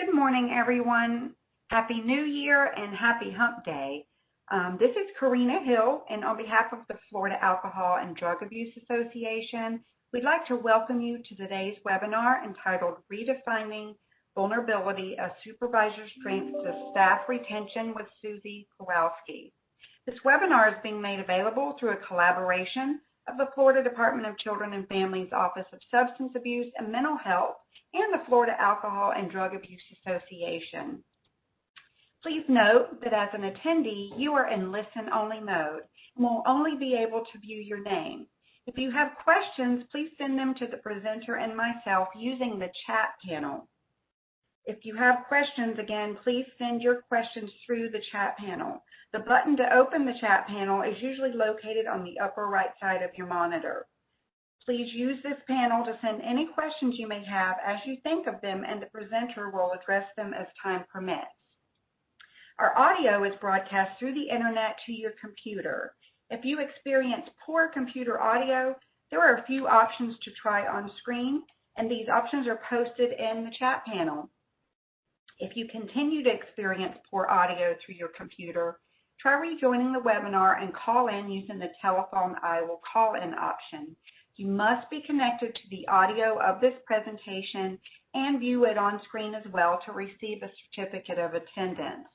Good morning, everyone. Happy New Year and happy Hump Day. This is Karina Hill, and on behalf of the Florida Alcohol and Drug Abuse Association, we'd like to welcome you to today's webinar entitled Redefining Vulnerability, a Supervisor Strength to Staff Retention with Susie Kowalsky. This webinar is being made available through a collaboration of the Florida Department of Children and Families Office of Substance Abuse and Mental Health and the Florida Alcohol and Drug Abuse Association. Please note that as an attendee, you are in listen-only mode and will only be able to view your name. If you have questions, please send them to the presenter and myself using the chat panel. If you have questions, again, please send your questions through the chat panel. The button to open the chat panel is usually located on the upper right side of your monitor. Please use this panel to send any questions you may have as you think of them, and the presenter will address them as time permits. Our audio is broadcast through the internet to your computer. If you experience poor computer audio, there are a few options to try on screen, and these options are posted in the chat panel. If you continue to experience poor audio through your computer, try rejoining the webinar and call in using the telephone I will call in option. You must be connected to the audio of this presentation and view it on screen as well to receive a certificate of attendance.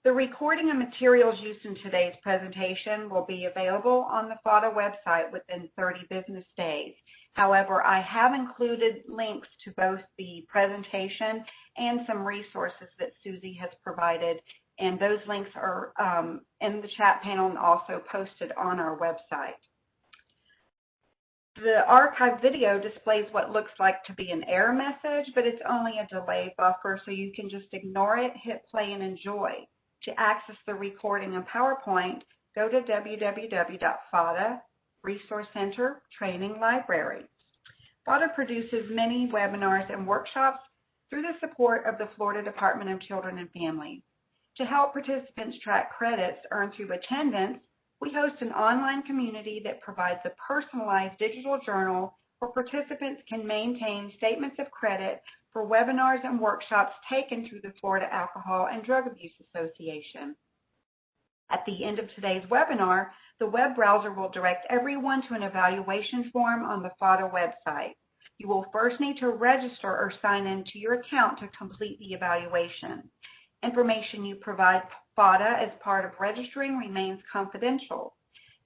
The recording and materials used in today's presentation will be available on the FADA website within 30 business days. However, I have included links to both the presentation and some resources that Susie has provided, and those links are in the chat panel and also posted on our website. The archive video displays what looks like to be an error message, but it's only a delay buffer, so you can just ignore it, hit play, and enjoy. To access the recording and PowerPoint, go to www.FADA Resource Center Training Library. FADA produces many webinars and workshops through the support of the Florida Department of Children and Families. To help participants track credits earned through attendance, we host an online community that provides a personalized digital journal where participants can maintain statements of credit for webinars and workshops taken through the Florida Alcohol and Drug Abuse Association. At the end of today's webinar, the web browser will direct everyone to an evaluation form on the FADA website. You will first need to register or sign in to your account to complete the evaluation. Information you provide FADA as part of registering remains confidential.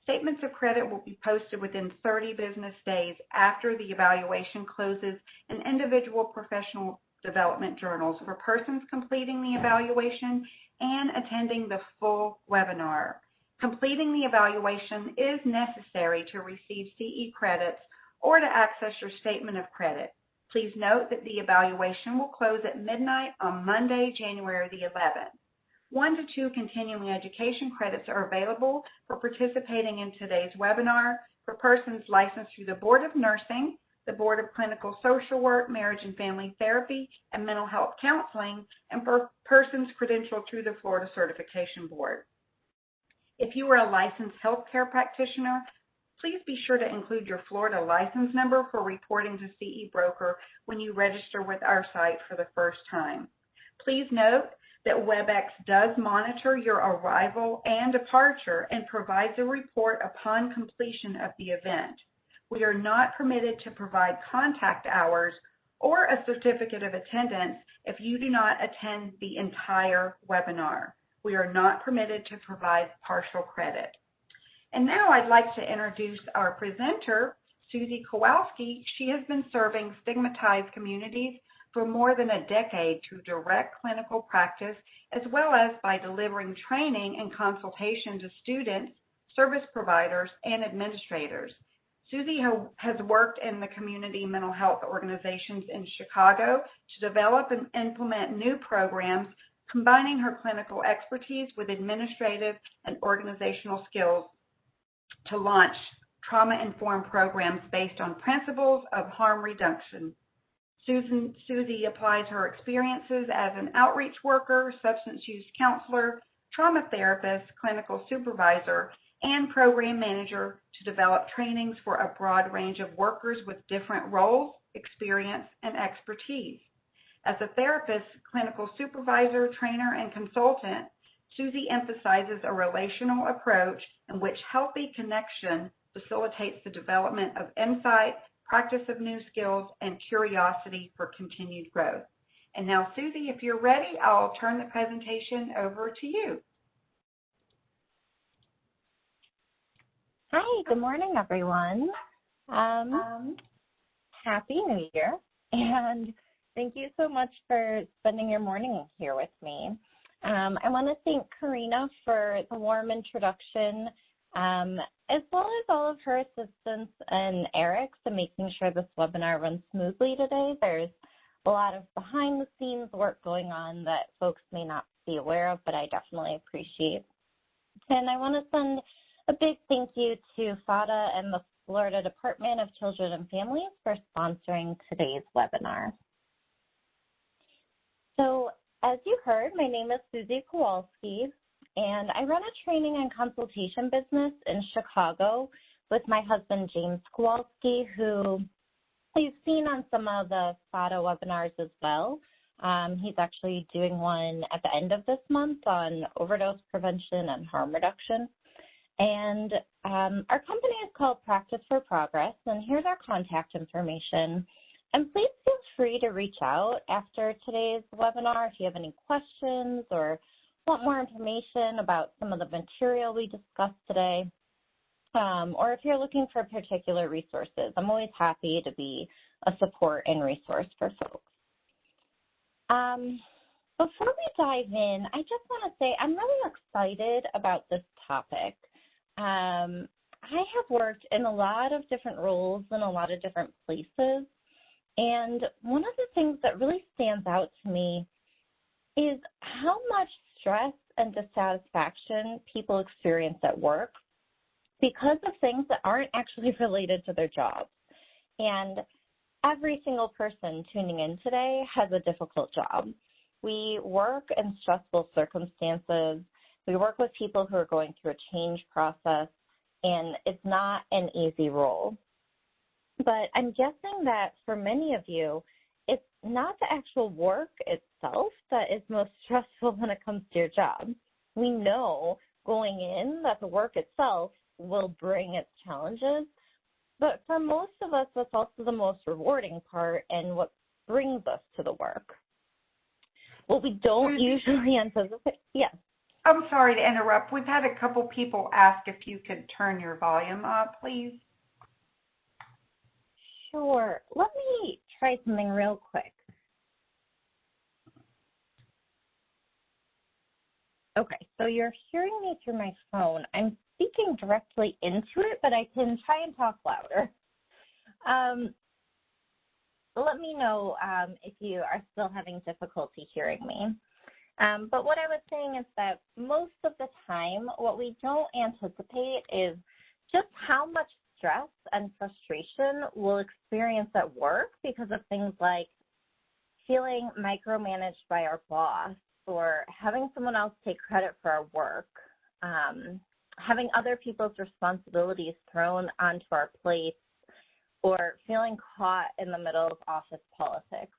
Statements of credit will be posted within 30 business days after the evaluation closes in individual professional development journals for persons completing the evaluation and attending the full webinar. Completing the evaluation is necessary to receive CE credits or to access your statement of credit. Please note that the evaluation will close at midnight on Monday, January the 11th. 1 to 2 continuing education credits are available for participating in today's webinar for persons licensed through the Board of Nursing, the Board of Clinical Social Work, Marriage and Family Therapy, and Mental Health Counseling, and for persons credentialed through the Florida Certification Board. If you are a licensed healthcare practitioner, please be sure to include your Florida license number for reporting to CE Broker when you register with our site for the first time. Please note that WebEx does monitor your arrival and departure and provides a report upon completion of the event. We are not permitted to provide contact hours or a certificate of attendance if you do not attend the entire webinar. We are not permitted to provide partial credit. And now I'd like to introduce our presenter, Susie Kowalsky. She has been serving stigmatized communities for more than a decade through direct clinical practice, as well as by delivering training and consultation to students, service providers, and administrators. Susie has worked in the community mental health organizations in Chicago to develop and implement new programs, combining her clinical expertise with administrative and organizational skills to launch trauma-informed programs based on principles of harm reduction. Susie applies her experiences as an outreach worker, substance use counselor, trauma therapist, clinical supervisor, and program manager to develop trainings for a broad range of workers with different roles, experience, and expertise. As a therapist, clinical supervisor, trainer, and consultant, Susie emphasizes a relational approach in which healthy connection facilitates the development of insight, practice of new skills, and curiosity for continued growth. And now, Susie, if you're ready, I'll turn the presentation over to you. Hi, good morning, everyone. Happy New Year, and thank you so much for spending your morning here with me. I want to thank Karina for the warm introduction, as well as all of her assistants and Eric to making sure this webinar runs smoothly today. There's a lot of behind-the-scenes work going on that folks may not be aware of, but I definitely appreciate. And I want to send a big thank you to FADA and the Florida Department of Children and Families for sponsoring today's webinar. So, as you heard, my name is Susie Kowalsky, and I run a training and consultation business in Chicago with my husband, James Kowalsky, who you've seen on some of the FADA webinars as well. He's actually doing one at the end of this month on overdose prevention and harm reduction. And our company is called Practice for Progress, and here's our contact information. And please feel free to reach out after today's webinar if you have any questions or want more information about some of the material we discussed today, or if you're looking for particular resources. I'm always happy to be a support and resource for folks. Before we dive in, I just want to say I'm really excited about this topic. I have worked in a lot of different roles in a lot of different places, and one of the things that really stands out to me is how much stress and dissatisfaction people experience at work because of things that aren't actually related to their jobs. And every single person tuning in today has a difficult job. We work in stressful circumstances. We work with people who are going through a change process, and it's not an easy role. But I'm guessing that for many of you, it's not the actual work itself that is most stressful when it comes to your job. We know going in that the work itself will bring its challenges, but for most of us, that's also the most rewarding part and what brings us to the work. What we don't usually anticipate, yes. I'm sorry to interrupt. We've had a couple people ask if you could turn your volume up, please. Sure. Let me try something real quick. Okay, so you're hearing me through my phone. I'm speaking directly into it, but I can try and talk louder. Let me know if you are still having difficulty hearing me. But what I was saying is that most of the time, what we don't anticipate is just how much stress and frustration we'll experience at work because of things like feeling micromanaged by our boss or having someone else take credit for our work, having other people's responsibilities thrown onto our plates, or feeling caught in the middle of office politics.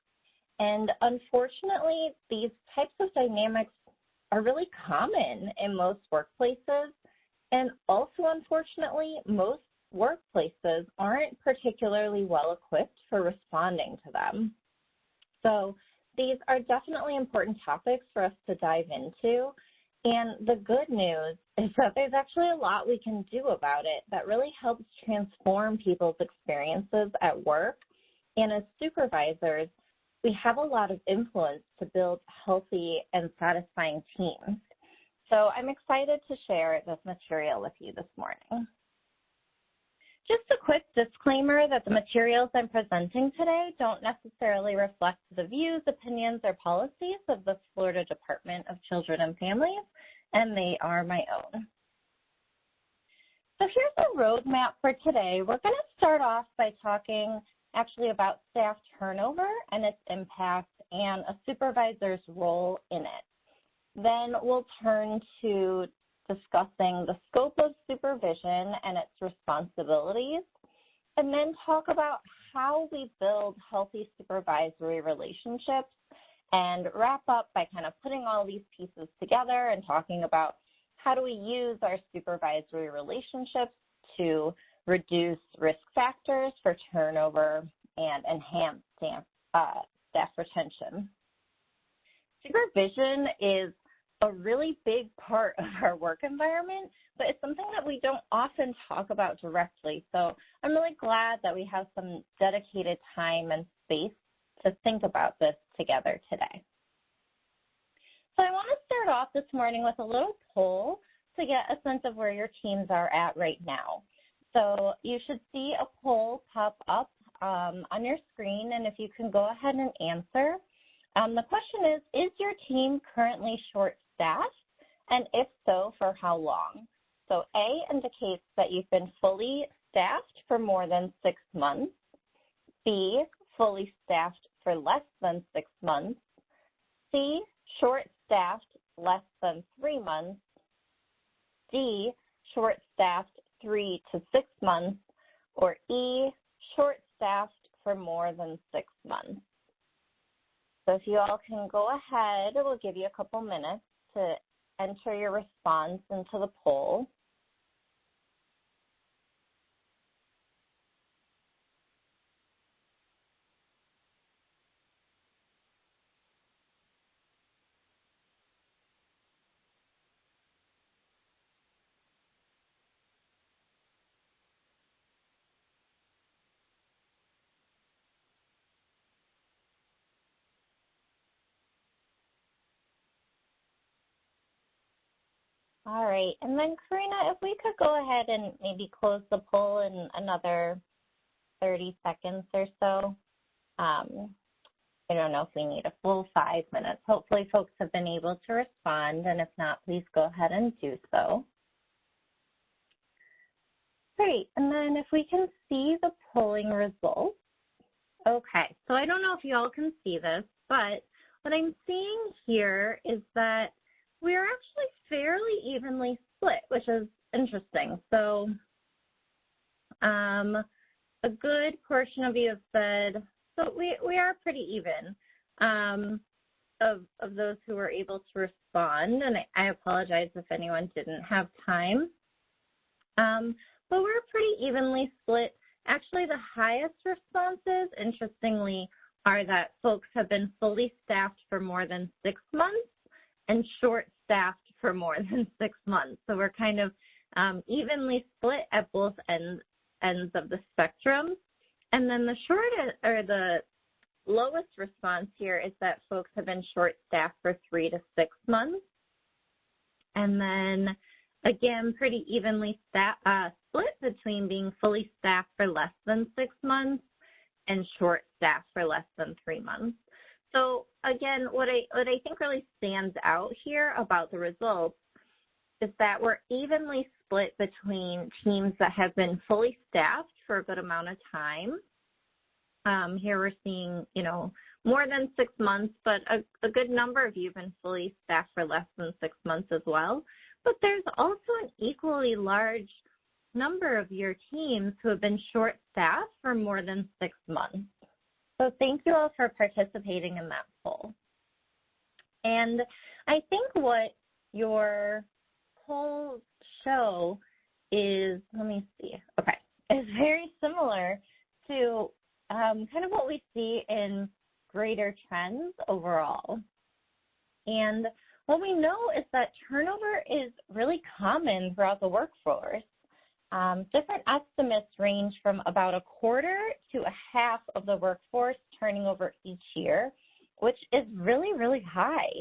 And unfortunately, these types of dynamics are really common in most workplaces. And also, unfortunately, most workplaces aren't particularly well equipped for responding to them. So these are definitely important topics for us to dive into. And the good news is that there's actually a lot we can do about it that really helps transform people's experiences at work. And as supervisors, we have a lot of influence to build healthy and satisfying teams. So I'm excited to share this material with you this morning. Just a quick disclaimer that the materials I'm presenting today don't necessarily reflect the views, opinions, or policies of the Florida Department of Children and Families, and they are my own. So here's a roadmap for today. We're going to start off by talking actually about staff turnover and its impact and a supervisor's role in it. Then we'll turn to discussing the scope of supervision and its responsibilities, and then talk about how we build healthy supervisory relationships and wrap up by kind of putting all these pieces together and talking about how do we use our supervisory relationships to reduce risk factors for turnover and enhance staff retention. Supervision is a really big part of our work environment, but it's something that we don't often talk about directly. So I'm really glad that we have some dedicated time and space to think about this together today. So I want to start off this morning with a little poll to get a sense of where your teams are at right now. So you should see a poll pop up on your screen, and if you can go ahead and answer. The question is your team currently short-staffed? And if so, for how long? So A indicates that you've been fully staffed for more than 6 months. B, fully staffed for less than 6 months. C, short-staffed less than 3 months. D, short-staffed 3 to 6 months. Or E, short-staffed for more than 6 months. So if you all can go ahead, we'll give you a couple minutes to enter your response into the poll. All right, and then Karina, if we could go ahead and maybe close the poll in another 30 seconds or so. I don't know if we need a full 5 minutes. Hopefully folks have been able to respond, and if not, please go ahead and do so. Great, and then if we can see the polling results. Okay, so I don't know if you all can see this, but what I'm seeing here is that we're actually fairly evenly split, which is interesting. So a good portion of you have said, so we are pretty even of those who were able to respond, and I apologize if anyone didn't have time. But we're pretty evenly split. Actually, the highest responses, interestingly, are that folks have been fully staffed for more than 6 months and short-staffed for more than 6 months. So we're kind of evenly split at both ends of the spectrum. And then the lowest response here is that folks have been short-staffed for 3 to 6 months. And then, again, pretty evenly split between being fully staffed for less than 6 months and short-staffed for less than 3 months. So again, what I think really stands out here about the results is that we're evenly split between teams that have been fully staffed for a good amount of time. Here we're seeing, more than 6 months, but a good number of you have been fully staffed for less than 6 months as well. But there's also an equally large number of your teams who have been short-staffed for more than 6 months. So thank you all for participating in that poll. And I think what your polls show is, is very similar to kind of what we see in greater trends overall. And what we know is that turnover is really common throughout the workforce. Different estimates range from about a quarter to a half of the workforce turning over each year, which is really, really high.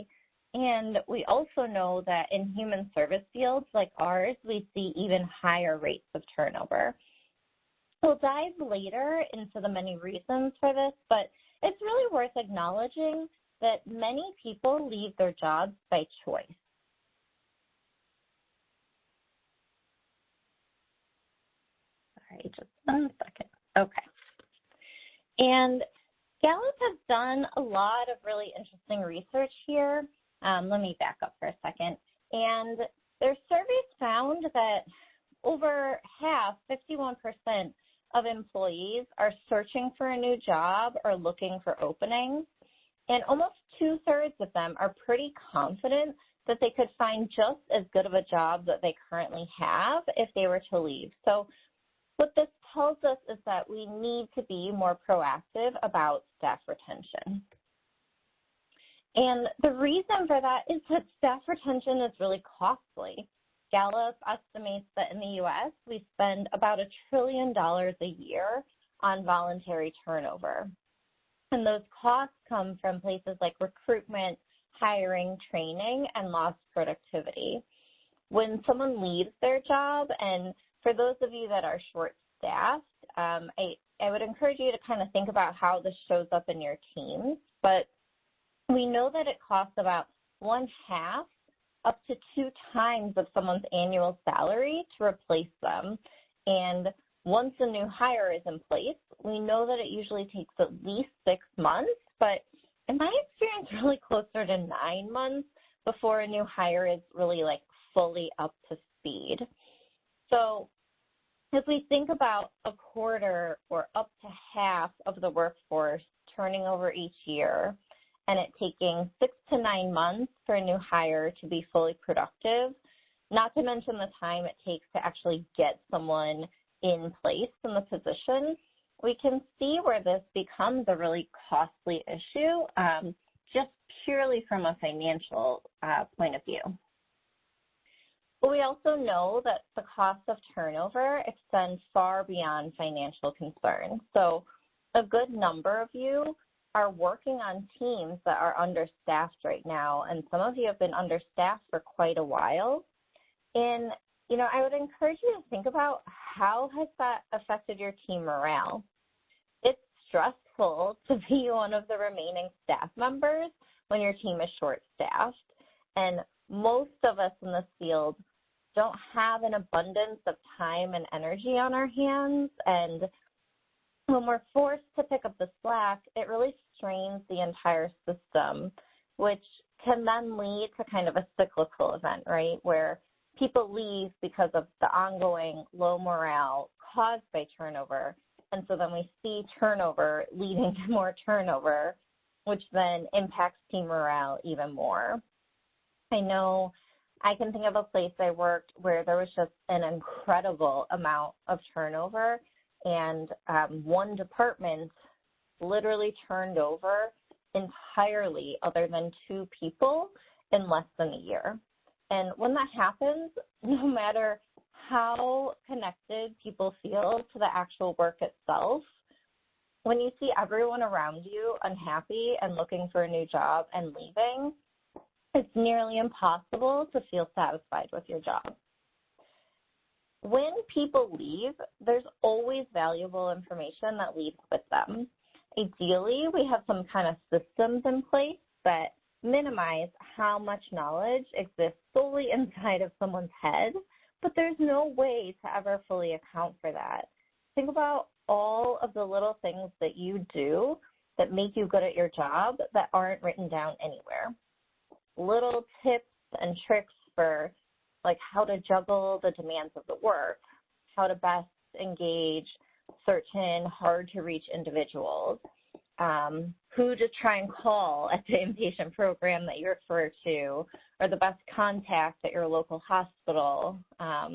And we also know that in human service fields like ours, we see even higher rates of turnover. We'll dive later into the many reasons for this, but it's really worth acknowledging that many people leave their jobs by choice. All right, just 1 second. Okay. And Gallup has done a lot of really interesting research here. Let me back up for a second. And their surveys found that over half, 51%, of employees are searching for a new job or looking for openings. And almost 2/3 of them are pretty confident that they could find just as good of a job that they currently have if they were to leave. So what this tells us is that we need to be more proactive about staff retention. And the reason for that is that staff retention is really costly. Gallup estimates that in the U.S., we spend about $1 trillion a year on voluntary turnover. And those costs come from places like recruitment, hiring, training, and lost productivity. When someone leaves their job, and for those of you that are short-staffed, I would encourage you to kind of think about how this shows up in your teams. But we know that it costs about 1/2 up to 2 times of someone's annual salary to replace them. And once a new hire is in place, we know that it usually takes at least 6 months, but in my experience, really closer to 9 months before a new hire is really like fully up to speed. So if we think about a quarter or up to half of the workforce turning over each year, and it taking 6 to 9 months for a new hire to be fully productive, not to mention the time it takes to actually get someone in place in the position, we can see where this becomes a really costly issue, just purely from a financial point of view. But we also know that the cost of turnover extends far beyond financial concerns. So a good number of you are working on teams that are understaffed right now, and some of you have been understaffed for quite a while. And I would encourage you to think about how has that affected your team morale. It's stressful to be one of the remaining staff members when your team is short-staffed, and most of us in this field don't have an abundance of time and energy on our hands, and when we're forced to pick up the slack, it really strains the entire system, which can then lead to kind of a cyclical event, right, where people leave because of the ongoing low morale caused by turnover. And so then we see turnover leading to more turnover, which then impacts team morale even more. I know I can think of a place I worked where there was just an incredible amount of turnover, and one department literally turned over entirely other than 2 people in less than a year. And when that happens, no matter how connected people feel to the actual work itself, when you see everyone around you unhappy and looking for a new job and leaving, it's nearly impossible to feel satisfied with your job. When people leave, there's always valuable information that leaves with them. Ideally, we have some kind of systems in place that minimize how much knowledge exists solely inside of someone's head, but there's no way to ever fully account for that. Think about all of the little things that you do that make you good at your job that aren't written down anywhere. Little tips and tricks for like how to juggle the demands of the work, how to best engage certain hard-to-reach individuals, who to try and call at the inpatient program that you refer to, or the best contact at your local hospital. I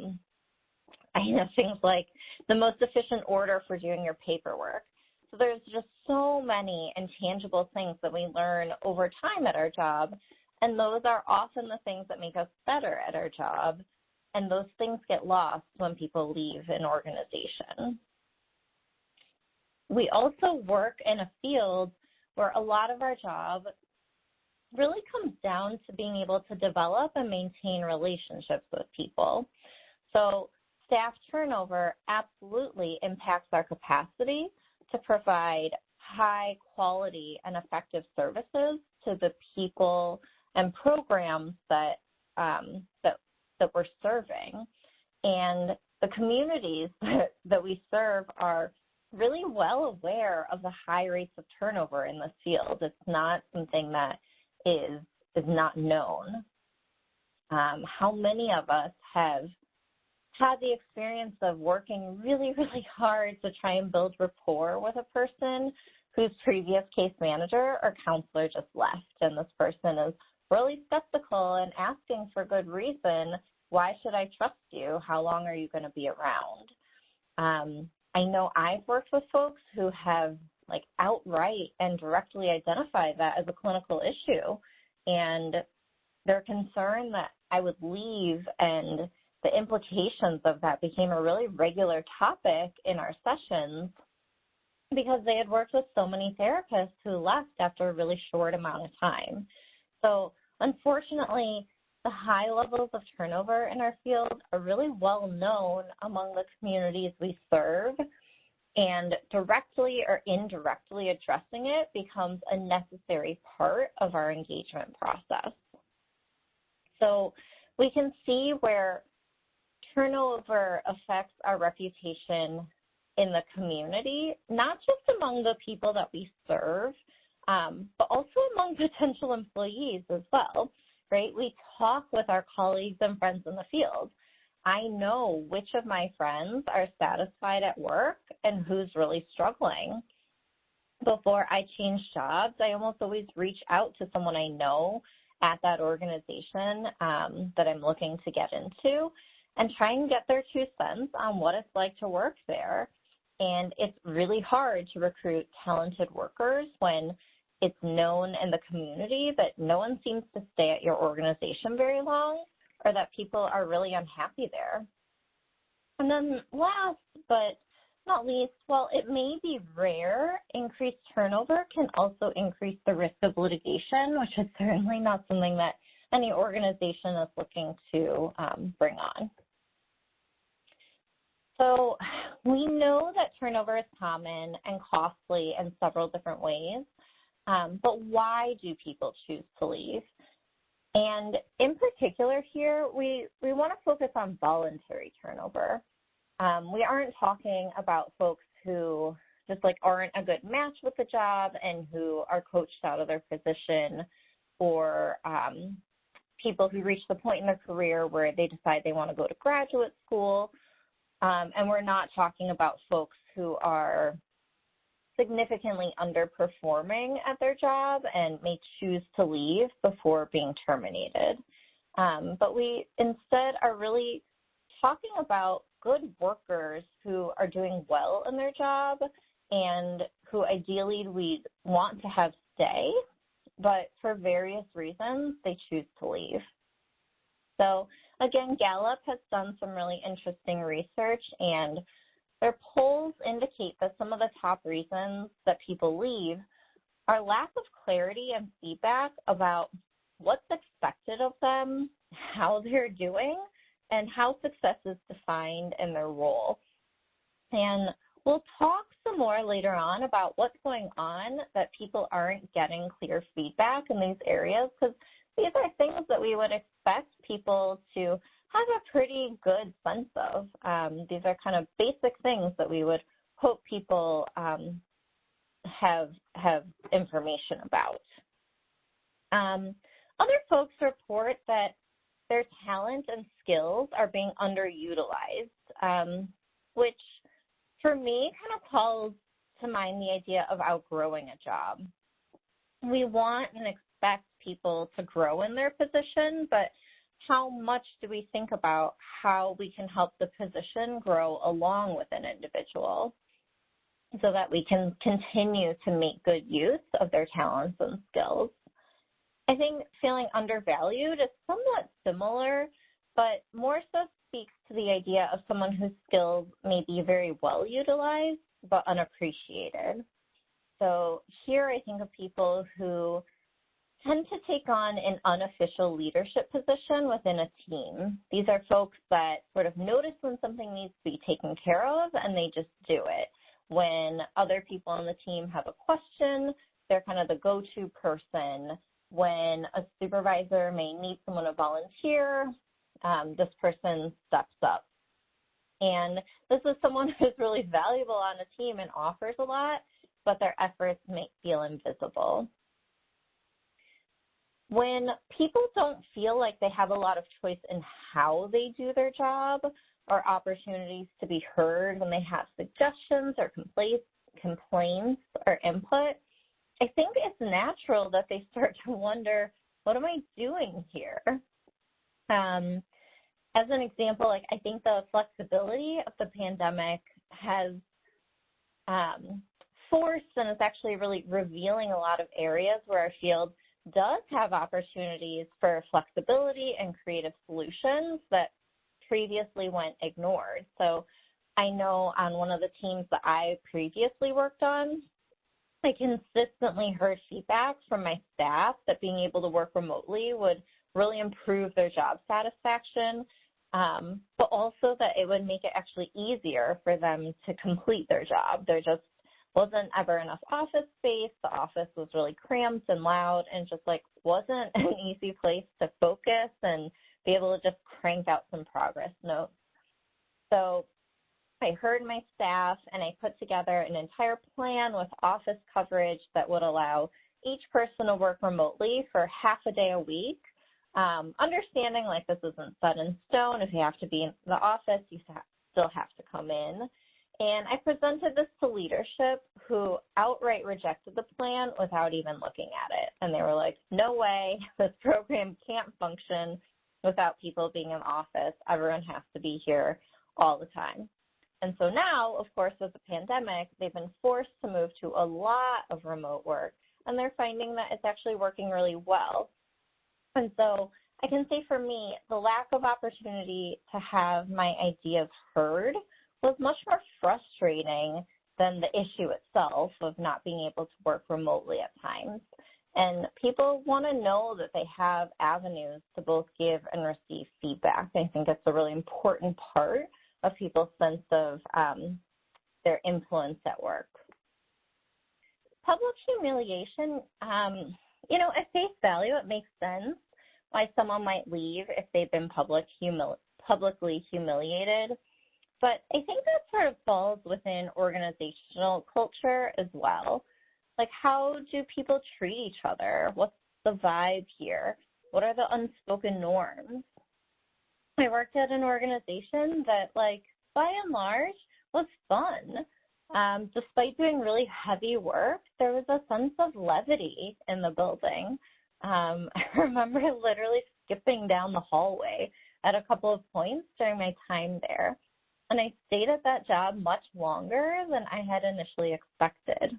know things like the most efficient order for doing your paperwork. So there's just so many intangible things that we learn over time at our job, and those are often the things that make us better at our job, and those things get lost when people leave an organization. We also work in a field where a lot of our job really comes down to being able to develop and maintain relationships with people. So staff turnover absolutely impacts our capacity to provide high quality and effective services to the people and programs that we're serving. And the communities that we serve are really well aware of the high rates of turnover in this field. It's not something that is not known. How many of us have had the experience of working really, really hard to try and build rapport with a person whose previous case manager or counselor just left, and this person is really skeptical and asking for good reason, why should I trust you? How long are you going to be around? I know I've worked with folks who have like outright and directly identified that as a clinical issue, and they're concerned that I would leave, and the implications of that became a really regular topic in our sessions because they had worked with so many therapists who left after a really short amount of time. So unfortunately, the high levels of turnover in our field are really well known among the communities we serve, and directly or indirectly addressing it becomes a necessary part of our engagement process. So we can see where turnover affects our reputation in the community, not just among the people that we serve, but also among potential employees as well, right? We talk with our colleagues and friends in the field. I know which of my friends are satisfied at work and who's really struggling. Before I change jobs, I almost always reach out to someone I know at that organization that I'm looking to get into and try and get their 2 cents on what it's like to work there. And it's really hard to recruit talented workers when it's known in the community that no one seems to stay at your organization very long, or that people are really unhappy there. And then last but not least, while it may be rare, increased turnover can also increase the risk of litigation, which is certainly not something that any organization is looking to bring on. So we know that turnover is common and costly in several different ways, but why do people choose to leave? And in particular here, we want to focus on voluntary turnover. We aren't talking about folks who just like aren't a good match with the job and who are coached out of their position, or people who reach the point in their career where they decide they want to go to graduate school. And we're not talking about folks who are significantly underperforming at their job and may choose to leave before being terminated. But we instead are really talking about good workers who are doing well in their job and who ideally we want to have stay, but for various reasons they choose to leave. So again, Gallup has done some really interesting research, and their polls indicate that some of the top reasons that people leave are lack of clarity and feedback about what's expected of them, how they're doing, and how success is defined in their role. And we'll talk some more later on about what's going on that people aren't getting clear feedback in these areas, because these are things that we would expect people to have a pretty good sense of. These are kind of basic things that we would hope people have information about. Other folks report that their talent and skills are being underutilized, which for me kind of calls to mind the idea of outgrowing a job. We want and expect people to grow in their position, but how much do we think about how we can help the position grow along with an individual so that we can continue to make good use of their talents and skills? I think feeling undervalued is somewhat similar, but more so speaks to the idea of someone whose skills may be very well utilized but unappreciated. So here I think of people who tend to take on an unofficial leadership position within a team. These are folks that sort of notice when something needs to be taken care of and they just do it. When other people on the team have a question, they're kind of the go-to person. When a supervisor may need someone to volunteer, this person steps up. And this is someone who's really valuable on a team and offers a lot, but their efforts may feel invisible. When people don't feel like they have a lot of choice in how they do their job or opportunities to be heard when they have suggestions or complaints or input, I think it's natural that they start to wonder, what am I doing here? As an example, like I think the flexibility of the pandemic has forced and is actually really revealing a lot of areas where our field does have opportunities for flexibility and creative solutions that previously went ignored. So I know on one of the teams that I previously worked on, I consistently heard feedback from my staff that being able to work remotely would really improve their job satisfaction, but also that it would make it actually easier for them to complete their job. There just wasn't ever enough office space. The office was really cramped and loud and just like wasn't an easy place to focus and be able to just crank out some progress notes. So I heard my staff and I put together an entire plan with office coverage that would allow each person to work remotely for half a day a week. Understanding like this isn't set in stone. If you have to be in the office, you still have to come in. And I presented this to leadership who outright rejected the plan without even looking at it. And they were like, no way, this program can't function without people being in the office. Everyone has to be here all the time. And so now, of course, with the pandemic, they've been forced to move to a lot of remote work, and they're finding that it's actually working really well. And so I can say for me, the lack of opportunity to have my ideas heard was much more frustrating than the issue itself of not being able to work remotely at times. And people want to know that they have avenues to both give and receive feedback. I think it's a really important part of people's sense of their influence at work. Public humiliation, at face value, it makes sense why someone might leave if they've been publicly humiliated. But I think that sort of falls within organizational culture as well. Like, how do people treat each other? What's the vibe here? What are the unspoken norms? I worked at an organization that, like, by and large, was fun. Despite doing really heavy work, there was a sense of levity in the building. I remember literally skipping down the hallway at a couple of points during my time there. And I stayed at that job much longer than I had initially expected.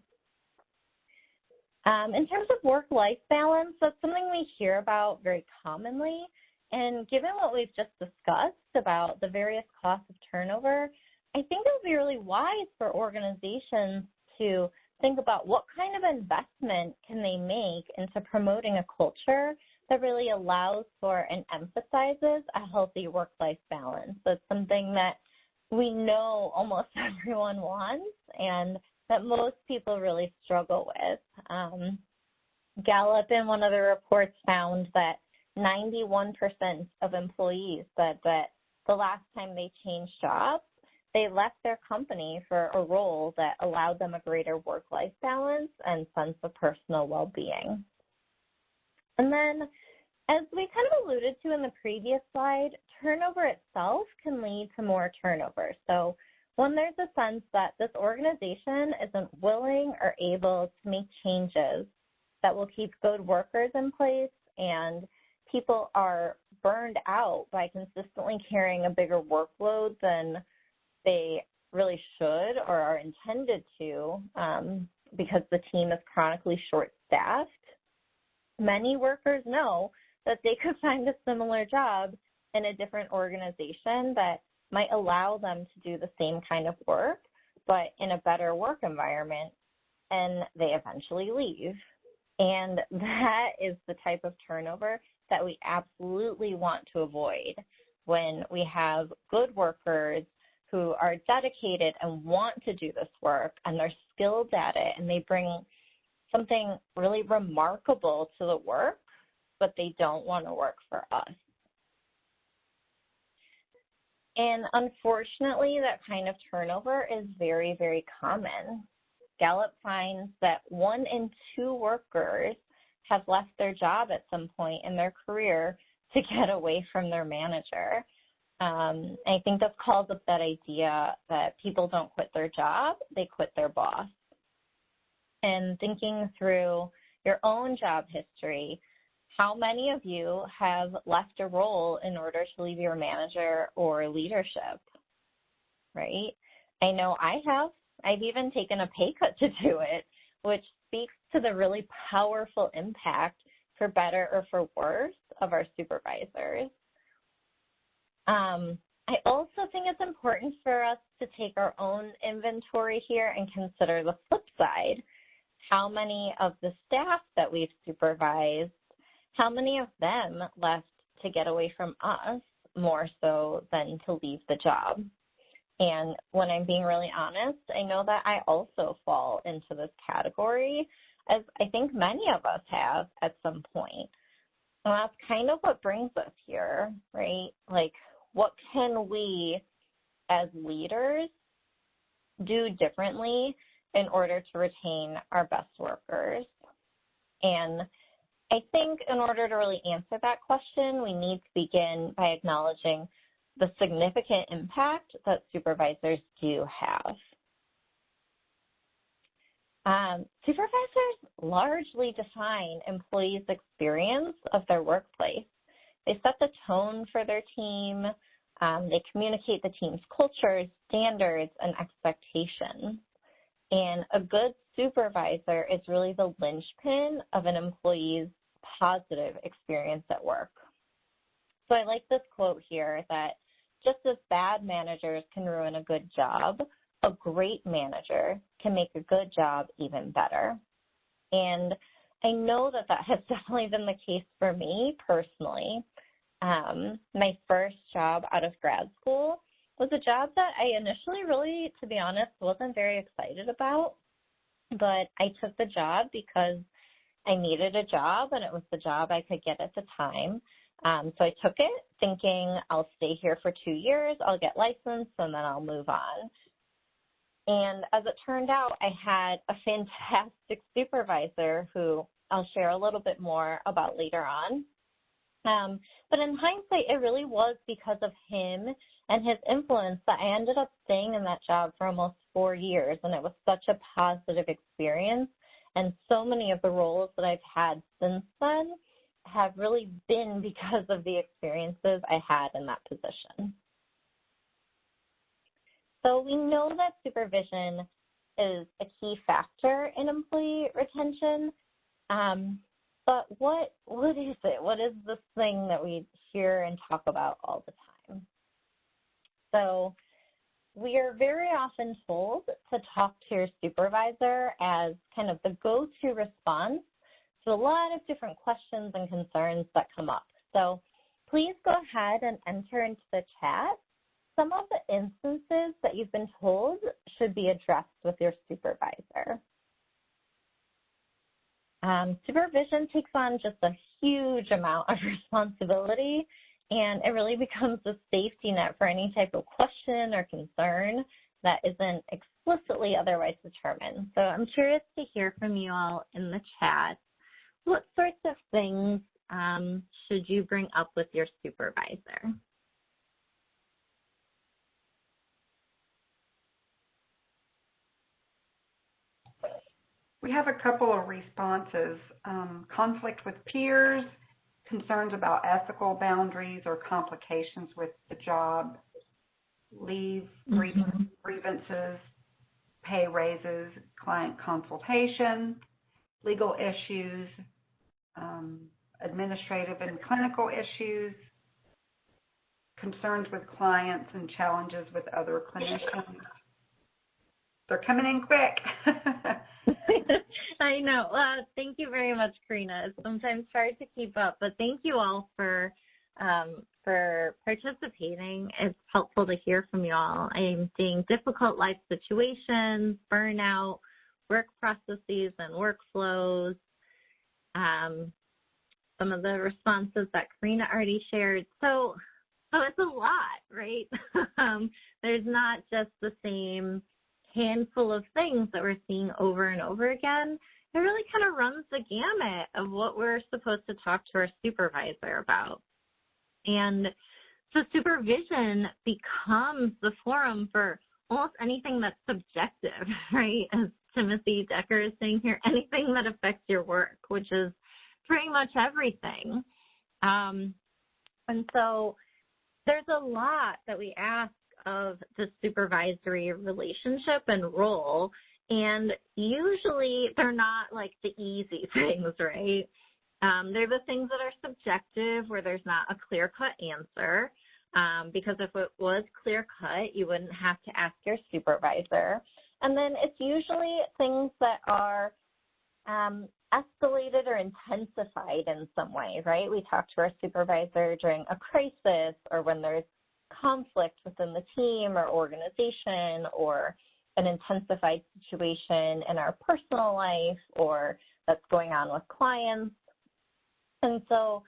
In terms of work-life balance, that's something we hear about very commonly. And given what we've just discussed about the various costs of turnover, I think it would be really wise for organizations to think about what kind of investment can they make into promoting a culture that really allows for and emphasizes a healthy work-life balance. That's something that we know almost everyone wants and that most people really struggle with. Gallup in one of the reports found that 91% of employees said that the last time they changed jobs, they left their company for a role that allowed them a greater work-life balance and sense of personal well-being. And then, as we kind of alluded to in the previous slide, turnover itself can lead to more turnover. So when there's a sense that this organization isn't willing or able to make changes that will keep good workers in place and people are burned out by consistently carrying a bigger workload than they really should or are intended to because the team is chronically short-staffed, many workers know that they could find a similar job in a different organization that might allow them to do the same kind of work, but in a better work environment, and they eventually leave. And that is the type of turnover that we absolutely want to avoid when we have good workers who are dedicated and want to do this work and they're skilled at it and they bring something really remarkable to the work, but they don't want to work for us. And unfortunately, that kind of turnover is very, very common. Gallup finds that 1 in 2 workers have left their job at some point in their career to get away from their manager. I think this calls up that idea that people don't quit their job, they quit their boss. and thinking through your own job history. How many of you have left a role in order to leave your manager or leadership, right? I know I have. I've even taken a pay cut to do it, which speaks to the really powerful impact, for better or for worse, of our supervisors. I also think it's important for us to take our own inventory here and consider the flip side. How many of the staff that we've supervised, how many of them left to get away from us more so than to leave the job? And when I'm being really honest, I know that I also fall into this category, as I think many of us have at some point. And that's kind of what brings us here, right? Like, what can we as leaders do differently in order to retain our best workers? And I think in order to really answer that question, we need to begin by acknowledging the significant impact that supervisors do have. Supervisors largely define employees' experience of their workplace. They set the tone for their team. They communicate the team's cultures, standards, and expectations. And a good supervisor is really the linchpin of an employee's positive experience at work. So I like this quote here that just as bad managers can ruin a good job, a great manager can make a good job even better. And I know that that has definitely been the case for me personally. My first job out of grad school was a job that I initially really, to be honest, wasn't very excited about. But I took the job because I needed a job and it was the job I could get at the time. So I took it thinking I'll stay here for 2 years, I'll get licensed, and then I'll move on. And as it turned out, I had a fantastic supervisor who I'll share a little bit more about later on. But in hindsight, it really was because of him and his influence that I ended up staying in that job for almost 4 years, and it was such a positive experience. And so many of the roles that I've had since then have really been because of the experiences I had in that position. So we know that supervision is a key factor in employee retention, but what is it? What is this thing that we hear and talk about all the time? So we are very often told to talk to your supervisor as kind of the go-to response to a lot of different questions and concerns that come up. So please go ahead and enter into the chat some of the instances that you've been told should be addressed with your supervisor. Supervision takes on just a huge amount of responsibility, and it really becomes a safety net for any type of question or concern that isn't explicitly otherwise determined. So I'm curious to hear from you all in the chat. What sorts of things should you bring up with your supervisor? We have a couple of responses. Conflict with peers, concerns about ethical boundaries or complications with the job, leave, grievances, pay raises, client consultation, legal issues, administrative and clinical issues, concerns with clients and challenges with other clinicians. They're coming in quick. I know. Thank you very much, Karina. It's sometimes hard to keep up, but thank you all for participating. It's helpful to hear from you all. I'm seeing difficult life situations, burnout, work processes and workflows, some of the responses that Karina already shared. So it's a lot, right? There's not just the same handful of things that we're seeing over and over again. It really kind of runs the gamut of what we're supposed to talk to our supervisor about. And so supervision becomes the forum for almost anything that's subjective, right? As Timothy Decker is saying here, anything that affects your work, which is pretty much everything. And so there's a lot that we ask of the supervisory relationship and role, and usually they're not like the easy things, right? They're the things that are subjective, where there's not a clear-cut answer, because if it was clear-cut, you wouldn't have to ask your supervisor. And then it's usually things that are escalated or intensified in some way, right? We talk to our supervisor during a crisis, or when there's conflict within the team or organization, or an intensified situation in our personal life, or that's going on with clients. And so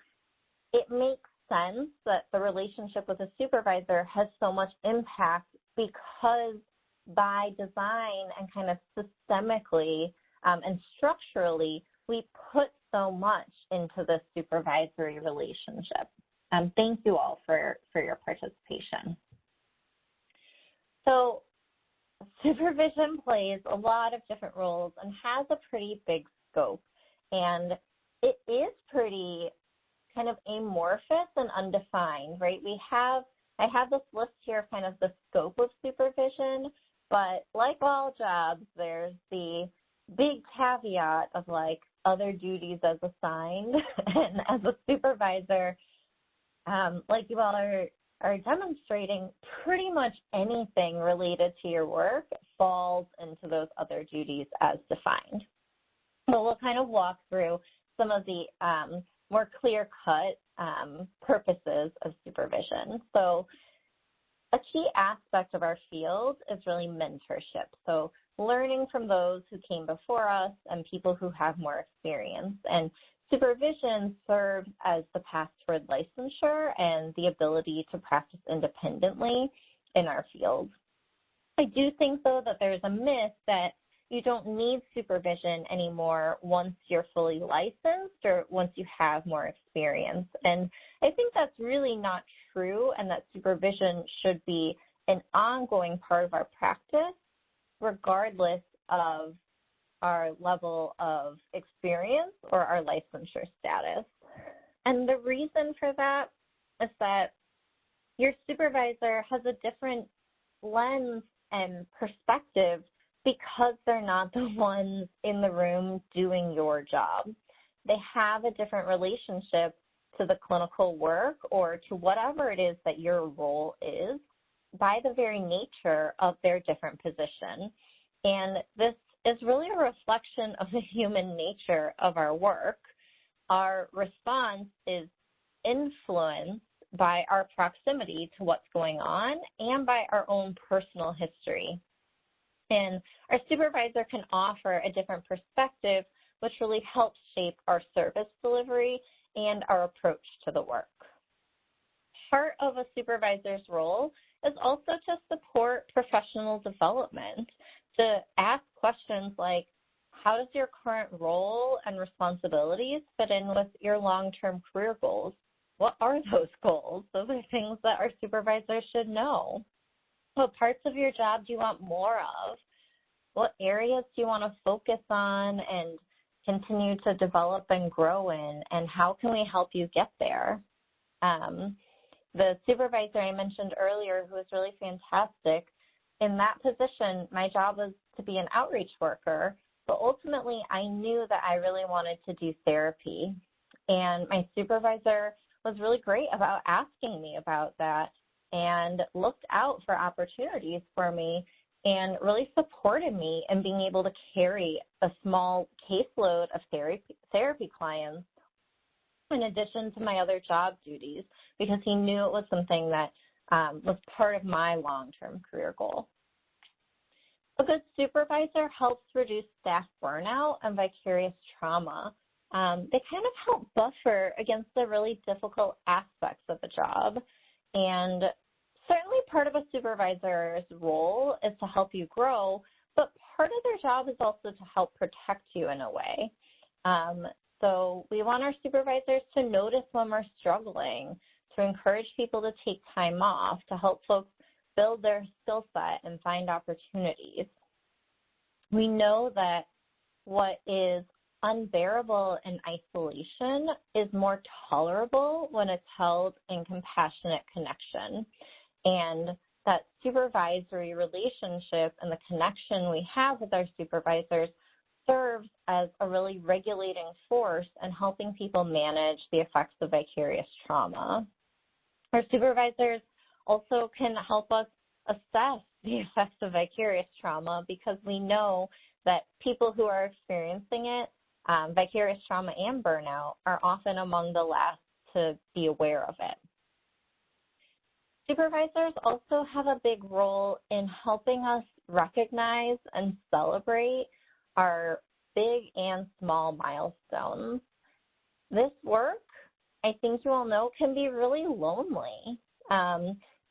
it makes sense that the relationship with a supervisor has so much impact, because by design and kind of systemically and structurally, we put so much into the supervisory relationship. Thank you all for your participation. So supervision plays a lot of different roles and has a pretty big scope. And it is pretty kind of amorphous and undefined, right? I have this list here of kind of the scope of supervision, but like all jobs, there's the big caveat of like other duties as assigned. And as a supervisor, like you all are demonstrating, pretty much anything related to your work falls into those other duties as defined. So we'll kind of walk through some of the more clear-cut purposes of supervision. So a key aspect of our field is really mentorship. So learning from those who came before us and people who have more experience. And supervision serves as the path toward licensure and the ability to practice independently in our field. I do think, though, that there's a myth that you don't need supervision anymore once you're fully licensed or once you have more experience. And I think that's really not true, and that supervision should be an ongoing part of our practice, regardless of our level of experience or our licensure status. And the reason for that is that your supervisor has a different lens and perspective, because they're not the ones in the room doing your job. They have a different relationship to the clinical work or to whatever it is that your role is by the very nature of their different position. And this is really a reflection of the human nature of our work. Our response is influenced by our proximity to what's going on and by our own personal history. And our supervisor can offer a different perspective, which really helps shape our service delivery and our approach to the work. Part of a supervisor's role is also to support professional development, to ask questions like, how does your current role and responsibilities fit in with your long-term career goals? What are those goals? Those are things that our supervisors should know. What parts of your job do you want more of? What areas do you want to focus on and continue to develop and grow in? And how can we help you get there? The supervisor I mentioned earlier, who was really fantastic, in that position, my job was to be an outreach worker, but ultimately I knew that I really wanted to do therapy. And my supervisor was really great about asking me about that and looked out for opportunities for me and really supported me in being able to carry a small caseload of therapy clients in addition to my other job duties, because he knew it was something that was part of my long-term career goal. A good supervisor helps reduce staff burnout and vicarious trauma. They kind of help buffer against the really difficult aspects of a job. And certainly part of a supervisor's role is to help you grow, but part of their job is also to help protect you in a way. So we want our supervisors to notice when we're struggling, to encourage people to take time off, to help folks build their skill set and find opportunities. We know that what is unbearable in isolation is more tolerable when it's held in compassionate connection. And that supervisory relationship and the connection we have with our supervisors serves as a really regulating force in helping people manage the effects of vicarious trauma. Our supervisors also can help us assess the effects of vicarious trauma because we know that people who are experiencing it, vicarious trauma and burnout, are often among the last to be aware of it. Supervisors also have a big role in helping us recognize and celebrate our big and small milestones. This work, I think you all know, can be really lonely.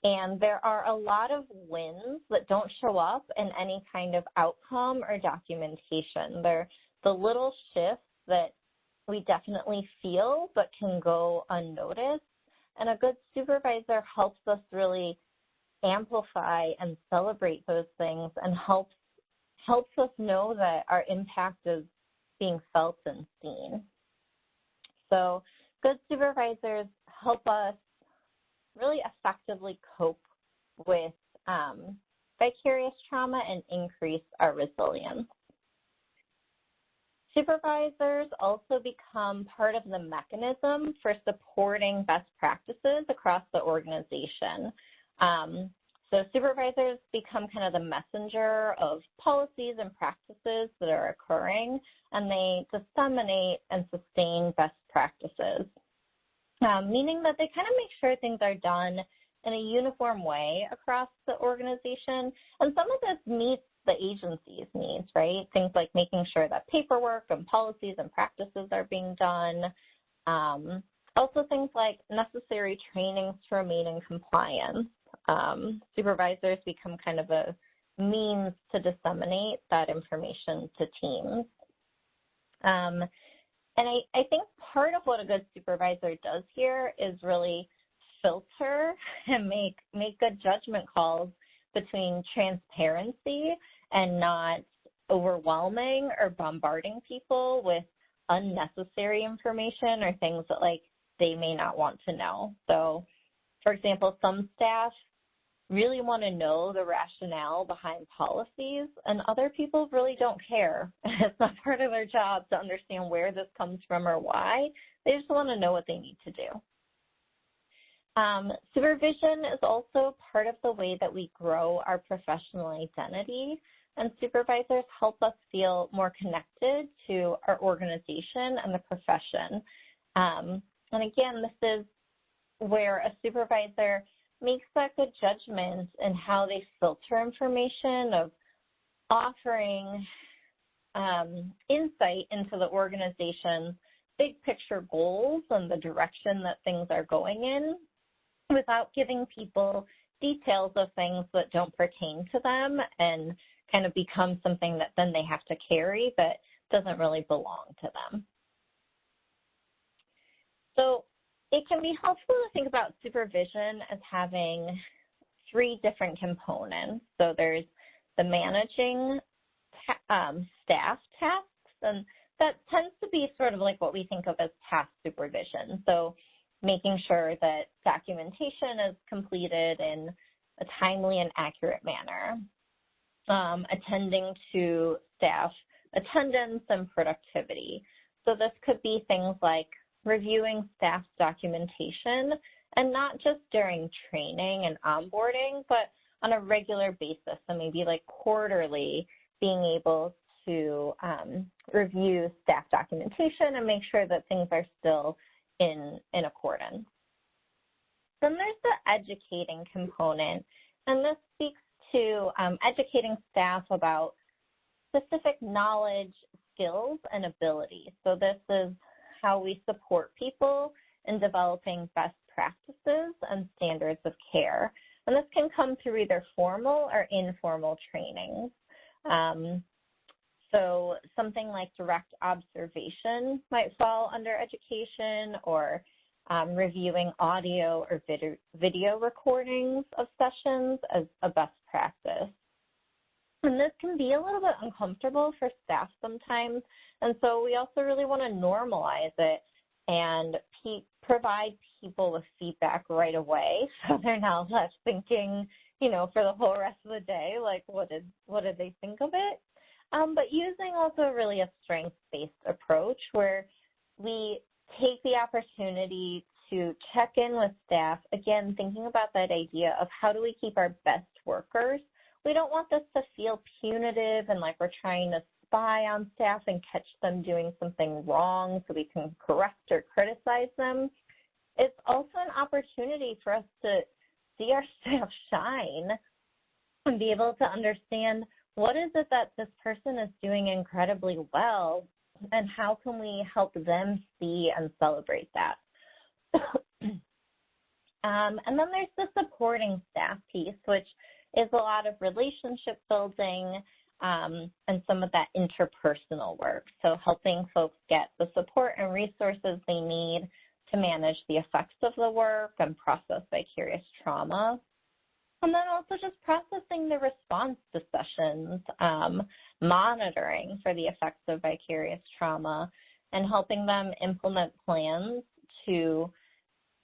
And there are a lot of wins that don't show up in any kind of outcome or documentation. They're the little shifts that we definitely feel but can go unnoticed. And a good supervisor helps us really amplify and celebrate those things and helps us know that our impact is being felt and seen. So good supervisors help us really effectively cope with vicarious trauma and increase our resilience. Supervisors also become part of the mechanism for supporting best practices across the organization. So supervisors become kind of the messenger of policies and practices that are occurring, and they disseminate and sustain best practices, meaning that they kind of make sure things are done in a uniform way across the organization. And some of this meets the agency's needs, right? Things like making sure that paperwork and policies and practices are being done. Also things like necessary trainings to remain in compliance. Supervisors become kind of a means to disseminate that information to teams. And I think part of what a good supervisor does here is really filter and make good judgment calls between transparency and not overwhelming or bombarding people with unnecessary information or things that they may not want to know. So, for example, some staff really want to know the rationale behind policies, and other people really don't care. It's not part of their job to understand where this comes from or why. They just want to know what they need to do. Supervision is also part of the way that we grow our professional identity, and supervisors help us feel more connected to our organization and the profession. And again, this is where a supervisor makes that good judgment in how they filter information, of offering insight into the organization's big picture goals and the direction that things are going in, without giving people details of things that don't pertain to them and kind of become something that then they have to carry that doesn't really belong to them. So it can be helpful to think about supervision as having three different components. So there's the managing staff tasks, and that tends to be sort of like what we think of as task supervision. So making sure that documentation is completed in a timely and accurate manner, attending to staff attendance and productivity. So this could be things like reviewing staff documentation, and not just during training and onboarding, but on a regular basis. So maybe quarterly, being able to review staff documentation and make sure that things are still in accordance. Then there's the educating component, and this speaks to educating staff about specific knowledge, skills, and abilities. So this is how we support people in developing best practices and standards of care. And this can come through either formal or informal trainings. So something like direct observation might fall under education, or reviewing audio or video recordings of sessions as a best practice. And this can be a little bit uncomfortable for staff sometimes. And so we also really want to normalize it and provide people with feedback right away, so they're not left thinking, for the whole rest of the day, like, what did they think of it? But using also really a strengths-based approach where we take the opportunity to check in with staff, again, thinking about that idea of how do we keep our best workers. We don't want this to feel punitive and like we're trying to spy on staff and catch them doing something wrong so we can correct or criticize them. It's also an opportunity for us to see our staff shine and be able to understand what is it that this person is doing incredibly well and how can we help them see and celebrate that. And then there's the supporting staff piece, which is a lot of relationship building and some of that interpersonal work. So helping folks get the support and resources they need to manage the effects of the work and process vicarious trauma. And then also just processing the response to sessions, monitoring for the effects of vicarious trauma, and helping them implement plans to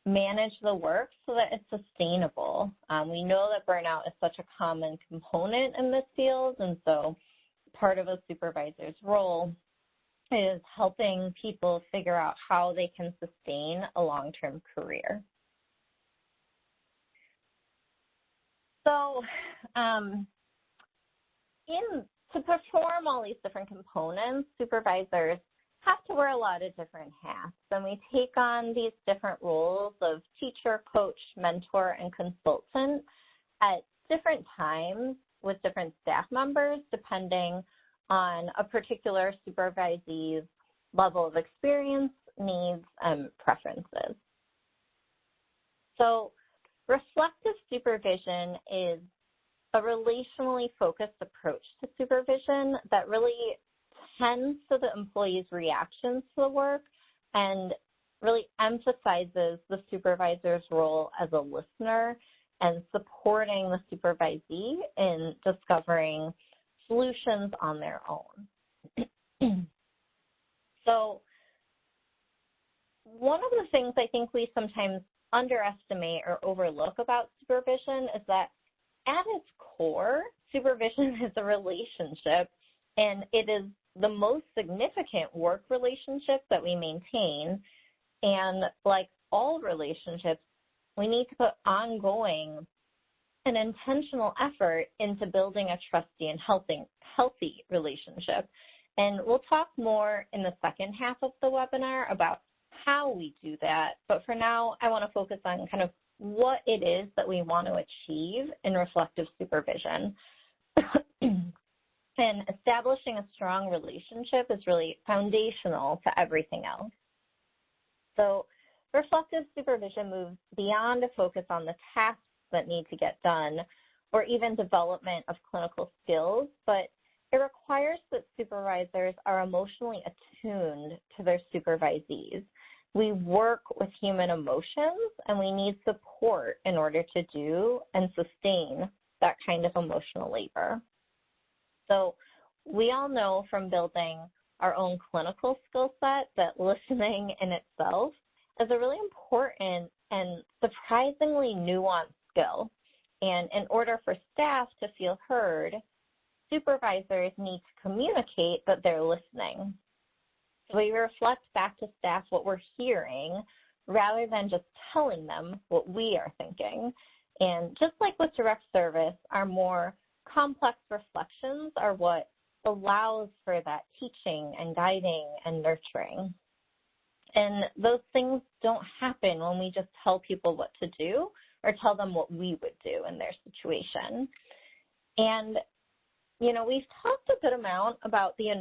manage the work so that it's sustainable. We know that burnout is such a common component in this field, and so part of a supervisor's role is helping people figure out how they can sustain a long-term career. So to perform all these different components, supervisors have to wear a lot of different hats, and we take on these different roles of teacher, coach, mentor, and consultant at different times with different staff members, depending on a particular supervisee's level of experience, needs, and preferences. So reflective supervision is a relationally focused approach to supervision that really tends to the employee's reactions to the work and really emphasizes the supervisor's role as a listener and supporting the supervisee in discovering solutions on their own. So one of the things I think we sometimes underestimate or overlook about supervision is that at its core, supervision is a relationship, and it is the most significant work relationship that we maintain. And like all relationships, we need to put ongoing and intentional effort into building a trusty and healthy relationship. And we'll talk more in the second half of the webinar about how we do that. But for now, I want to focus on kind of what it is that we want to achieve in reflective supervision. And establishing a strong relationship is really foundational to everything else. So reflective supervision moves beyond a focus on the tasks that need to get done or even development of clinical skills, but it requires that supervisors are emotionally attuned to their supervisees. We work with human emotions, and we need support in order to do and sustain that kind of emotional labor. So we all know from building our own clinical skill set that listening in itself is a really important and surprisingly nuanced skill. And in order for staff to feel heard, supervisors need to communicate that they're listening. So we reflect back to staff what we're hearing rather than just telling them what we are thinking. And just like with direct service, our more complex reflections are what allows for that teaching and guiding and nurturing. And those things don't happen when we just tell people what to do or tell them what we would do in their situation. And, we've talked a good amount about the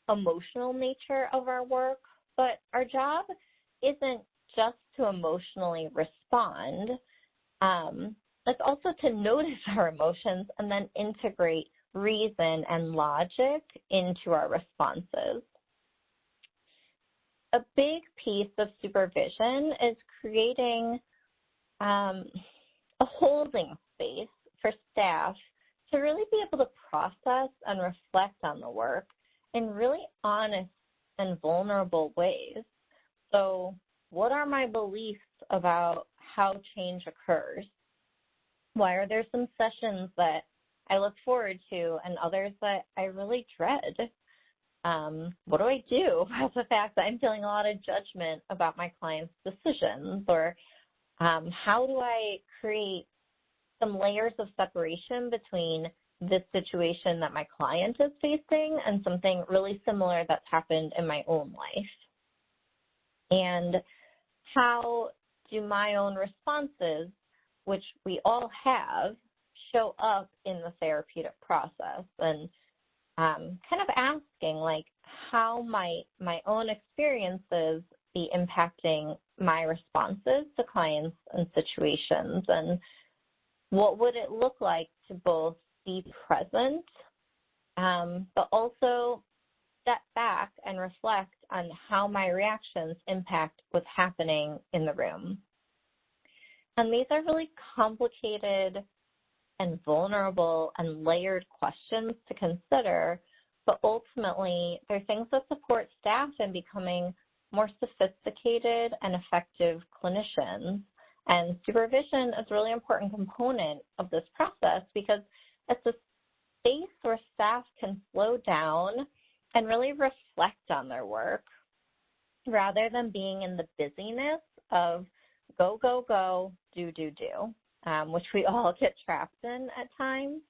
emotional nature of our work, but our job isn't just to emotionally respond. It's also to notice our emotions and then integrate reason and logic into our responses. A big piece of supervision is creating a holding space for staff to really be able to process and reflect on the work in really honest and vulnerable ways. So what are my beliefs about how change occurs? Why are there some sessions that I look forward to and others that I really dread? What do I do with the fact that I'm feeling a lot of judgment about my clients' decisions? Or how do I create some layers of separation between this situation that my client is facing and something really similar that's happened in my own life? And how do my own responses, which we all have, show up in the therapeutic process? And kind of asking, like, how might my own experiences be impacting my responses to clients and situations? And what would it look like to both be present, but also step back and reflect on how my reactions impact what's happening in the room? And these are really complicated and vulnerable and layered questions to consider, but ultimately they're things that support staff in becoming more sophisticated and effective clinicians. And supervision is a really important component of this process because it's a space where staff can slow down and really reflect on their work rather than being in the busyness of go, go, go, do, do, do. Which we all get trapped in at times.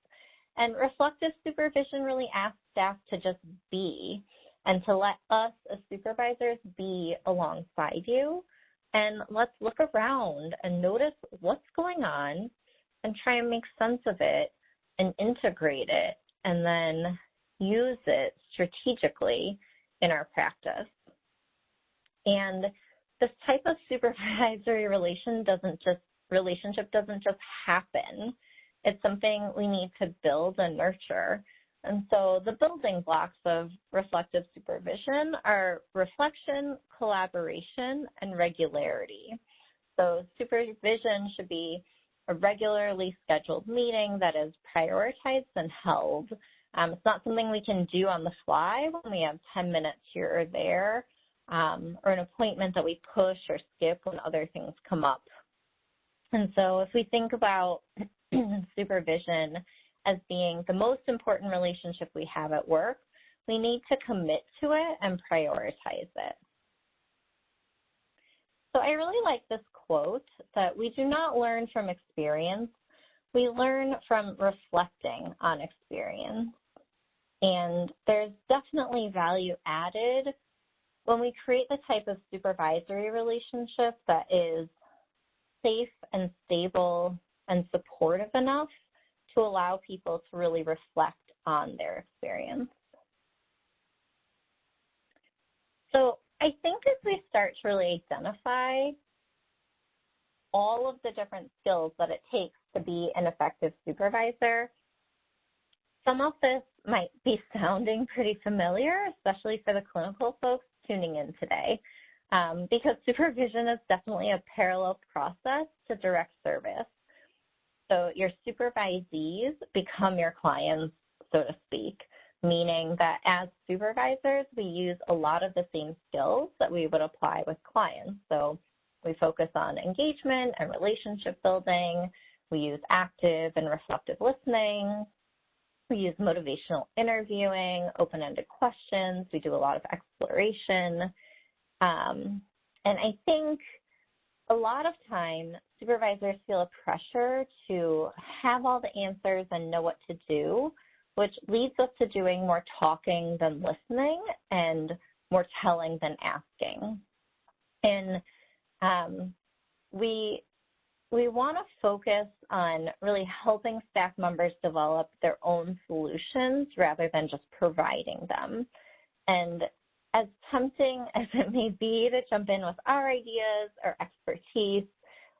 And reflective supervision really asks staff to just be and to let us as supervisors be alongside you. And let's look around and notice what's going on and try and make sense of it and integrate it and then use it strategically in our practice. And this type of supervisory relationship doesn't just happen. It's something we need to build and nurture. And so the building blocks of reflective supervision are reflection, collaboration, and regularity. So supervision should be a regularly scheduled meeting that is prioritized and held. It's not something we can do on the fly when we have 10 minutes here or there, or an appointment that we push or skip when other things come up. And so if we think about supervision as being the most important relationship we have at work, we need to commit to it and prioritize it. So I really like this quote that we do not learn from experience, we learn from reflecting on experience. And there's definitely value added when we create the type of supervisory relationship that is safe and stable and supportive enough to allow people to really reflect on their experience. So I think as we start to really identify all of the different skills that it takes to be an effective supervisor, some of this might be sounding pretty familiar, especially for the clinical folks tuning in today, because supervision is definitely a parallel process to direct service. So your supervisees become your clients, so to speak, meaning that as supervisors, we use a lot of the same skills that we would apply with clients. So we focus on engagement and relationship building. We use active and reflective listening. We use motivational interviewing, open-ended questions. We do a lot of exploration. And I think a lot of time, supervisors feel a pressure to have all the answers and know what to do, which leads us to doing more talking than listening and more telling than asking. And we want to focus on really helping staff members develop their own solutions rather than just providing them. And as tempting as it may be to jump in with our ideas or expertise,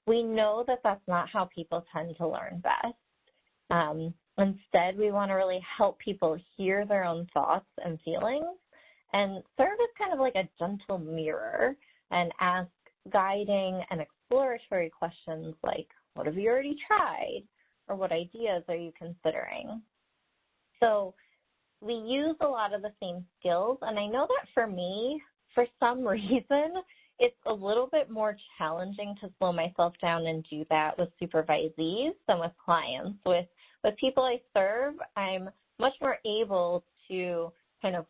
we know that that's not how people tend to learn best. Instead, we want to really help people hear their own thoughts and feelings and serve as kind of like a gentle mirror and ask guiding and exploratory questions like, what have you already tried? or what ideas are you considering? So we use a lot of the same skills, and I know that for me, for some reason, it's a little bit more challenging to slow myself down and do that with supervisees than with clients. With people I serve, I'm much more able to kind of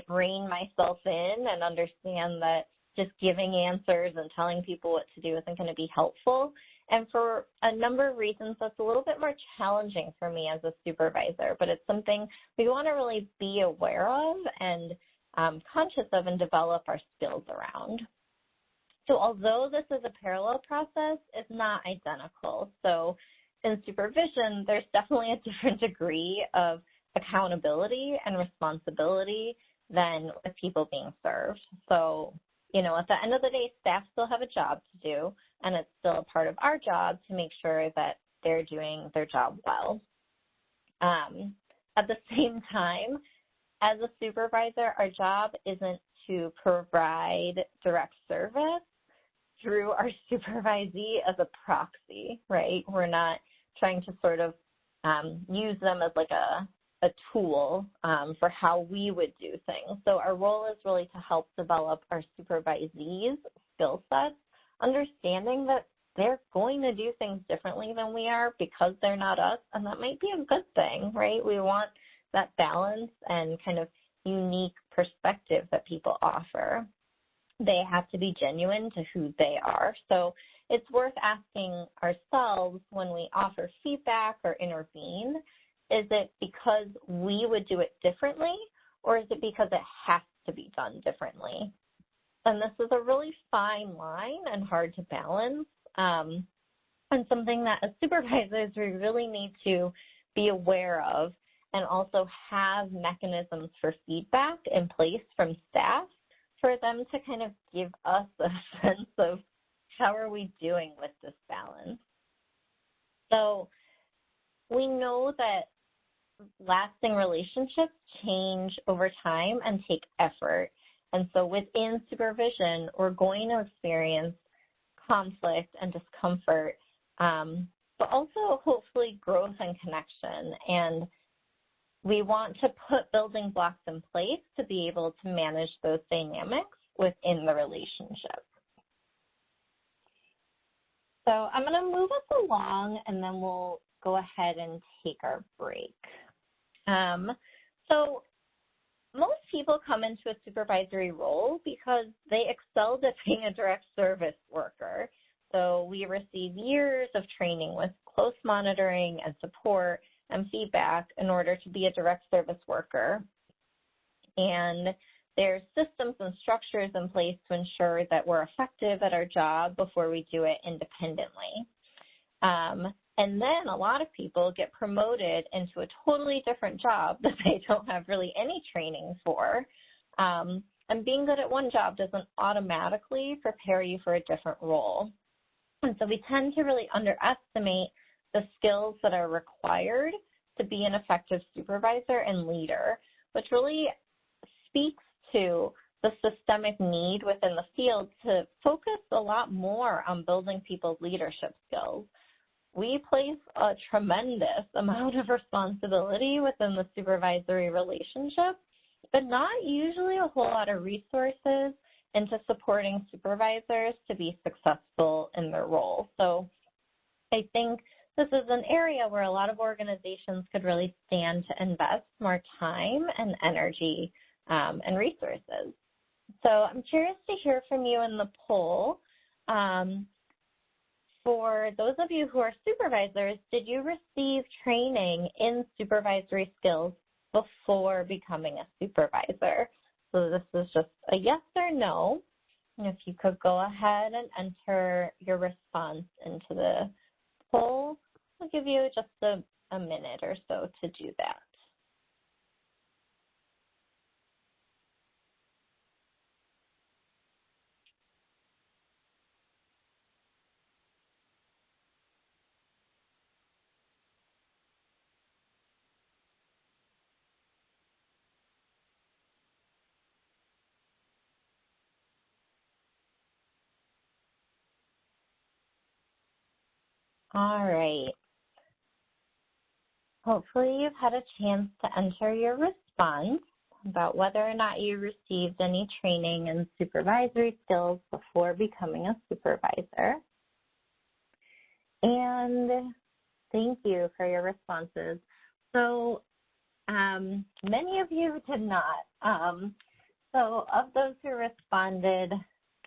rein myself in and understand that just giving answers and telling people what to do isn't going to be helpful. And for a number of reasons, that's a little bit more challenging for me as a supervisor, but it's something we want to really be aware of and conscious of and develop our skills around. So although this is a parallel process, it's not identical. So in supervision, there's definitely a different degree of accountability and responsibility than with people being served. So, you know, at the end of the day, staff still have a job to do, and it's still a part of our job to make sure that they're doing their job well. At the same time, as a supervisor, our job isn't to provide direct service through our supervisee as a proxy, right? We're not trying to sort of use them as like a tool for how we would do things. So our role is really to help develop our supervisees' skill sets, understanding that they're going to do things differently than we are because they're not us, and that might be a good thing, right? We want that balance and kind of unique perspective that people offer. They have to be genuine to who they are. So it's worth asking ourselves when we offer feedback or intervene, is it because we would do it differently, or is it because it has to be done differently? And this is a really fine line and hard to balance, and something that as supervisors we really need to be aware of, and also have mechanisms for feedback in place from staff for them to kind of give us a sense of how are we doing with this balance. So we know that lasting relationships change over time and take effort. And so within supervision, we're going to experience conflict and discomfort, but also hopefully growth and connection. And we want to put building blocks in place to be able to manage those dynamics within the relationship. So I'm going to move us along, and then we'll go ahead and take our break. So most people come into a supervisory role because they excelled at being a direct service worker. So we receive years of training with close monitoring and support and feedback in order to be a direct service worker. And there's systems and structures in place to ensure that we're effective at our job before we do it independently. And then a lot of people get promoted into a totally different job that they don't have really any training for. And being good at one job doesn't automatically prepare you for a different role. And so we tend to really underestimate the skills that are required to be an effective supervisor and leader, which really speaks to the systemic need within the field to focus a lot more on building people's leadership skills. We place a tremendous amount of responsibility within the supervisory relationship, but not usually a whole lot of resources into supporting supervisors to be successful in their role. So I think this is an area where a lot of organizations could really stand to invest more time and energy and resources. So I'm curious to hear from you in the poll. For those of you who are supervisors, did you receive training in supervisory skills before becoming a supervisor? So this is just a yes or no. And if you could go ahead and enter your response into the poll, I'll give you just a minute or so to do that. All right. hopefully you've had a chance to enter your response about whether or not you received any training in supervisory skills before becoming a supervisor. And thank you for your responses. So many of you did not. So of those who responded,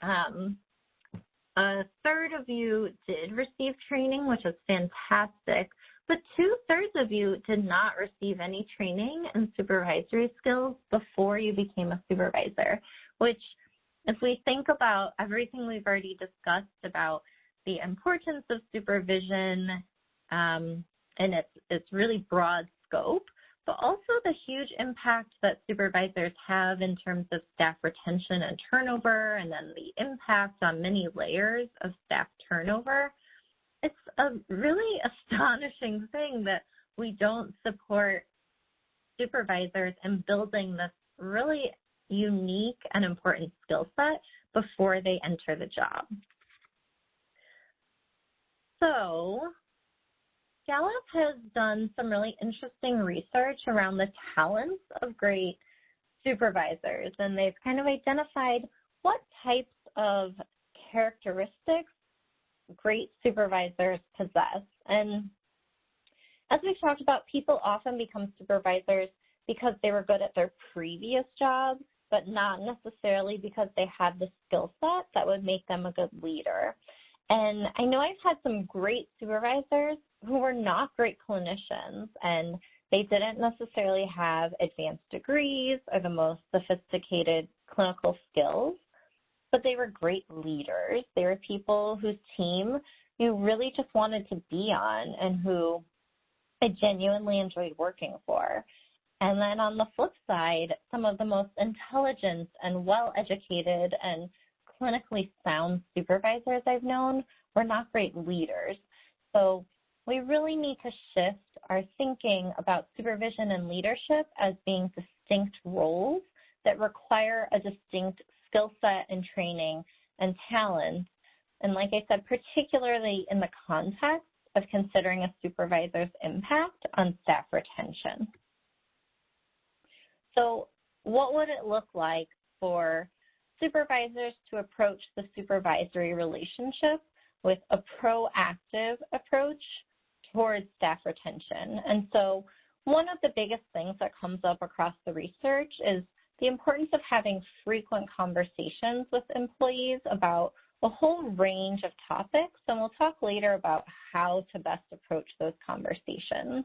a third of you did receive training, which is fantastic, but 2/3 of you did not receive any training in supervisory skills before you became a supervisor, which if we think about everything we've already discussed about the importance of supervision and its really broad scope, but also the huge impact that supervisors have in terms of staff retention and turnover, and then the impact on many layers of staff turnover. It's a really astonishing thing that we don't support supervisors in building this really unique and important skill set before they enter the job. So Gallup has done some really interesting research around the talents of great supervisors, and they've kind of identified what types of characteristics great supervisors possess. And as we've talked about, people often become supervisors because they were good at their previous job, but not necessarily because they had the skill set that would make them a good leader. And I know I've had some great supervisors who were not great clinicians, and they didn't necessarily have advanced degrees or the most sophisticated clinical skills, but they were great leaders. They were people whose team you really just wanted to be on and who I genuinely enjoyed working for. And then on the flip side, some of the most intelligent and well-educated and clinically sound supervisors I've known were not great leaders. So we really need to shift our thinking about supervision and leadership as being distinct roles that require a distinct skill set and training and talent. And like I said, particularly in the context of considering a supervisor's impact on staff retention. So what would it look like for supervisors to approach the supervisory relationship with a proactive approach towards staff retention? And so one of the biggest things that comes up across the research is the importance of having frequent conversations with employees about a whole range of topics, and we'll talk later about how to best approach those conversations.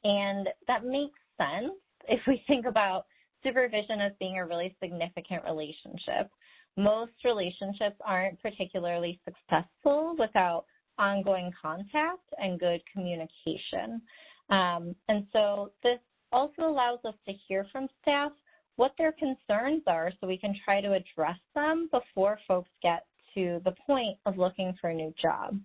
And that makes sense if we think about supervision as being a really significant relationship. Most relationships aren't particularly successful without ongoing contact and good communication. And so this also allows us to hear from staff what their concerns are so we can try to address them before folks get to the point of looking for a new job.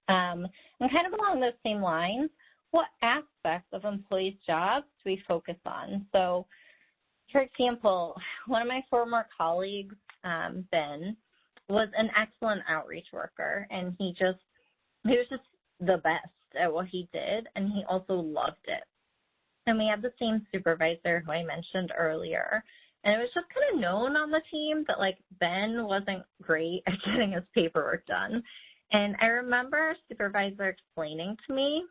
And kind of along those same lines, what aspects of employees' jobs do we focus on? So, for example, one of my former colleagues, Ben, was an excellent outreach worker, and he was just the best at what he did, and he also loved it. And we had the same supervisor who I mentioned earlier, and it was just kind of known on the team that, like, Ben wasn't great at getting his paperwork done. And I remember our supervisor explaining to me,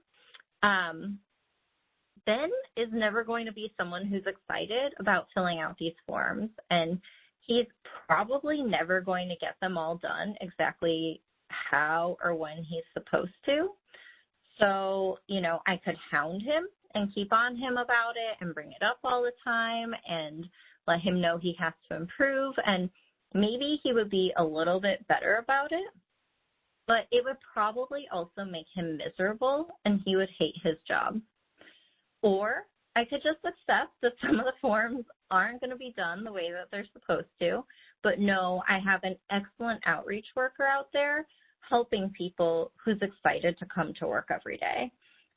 Ben is never going to be someone who's excited about filling out these forms, and he's probably never going to get them all done exactly how or when he's supposed to. So, you know, I could hound him and keep on him about it and bring it up all the time and let him know he has to improve, and maybe he would be a little bit better about it, but it would probably also make him miserable and he would hate his job. Or I could just accept that some of the forms aren't going to be done the way that they're supposed to, but no, I have an excellent outreach worker out there helping people who's excited to come to work every day.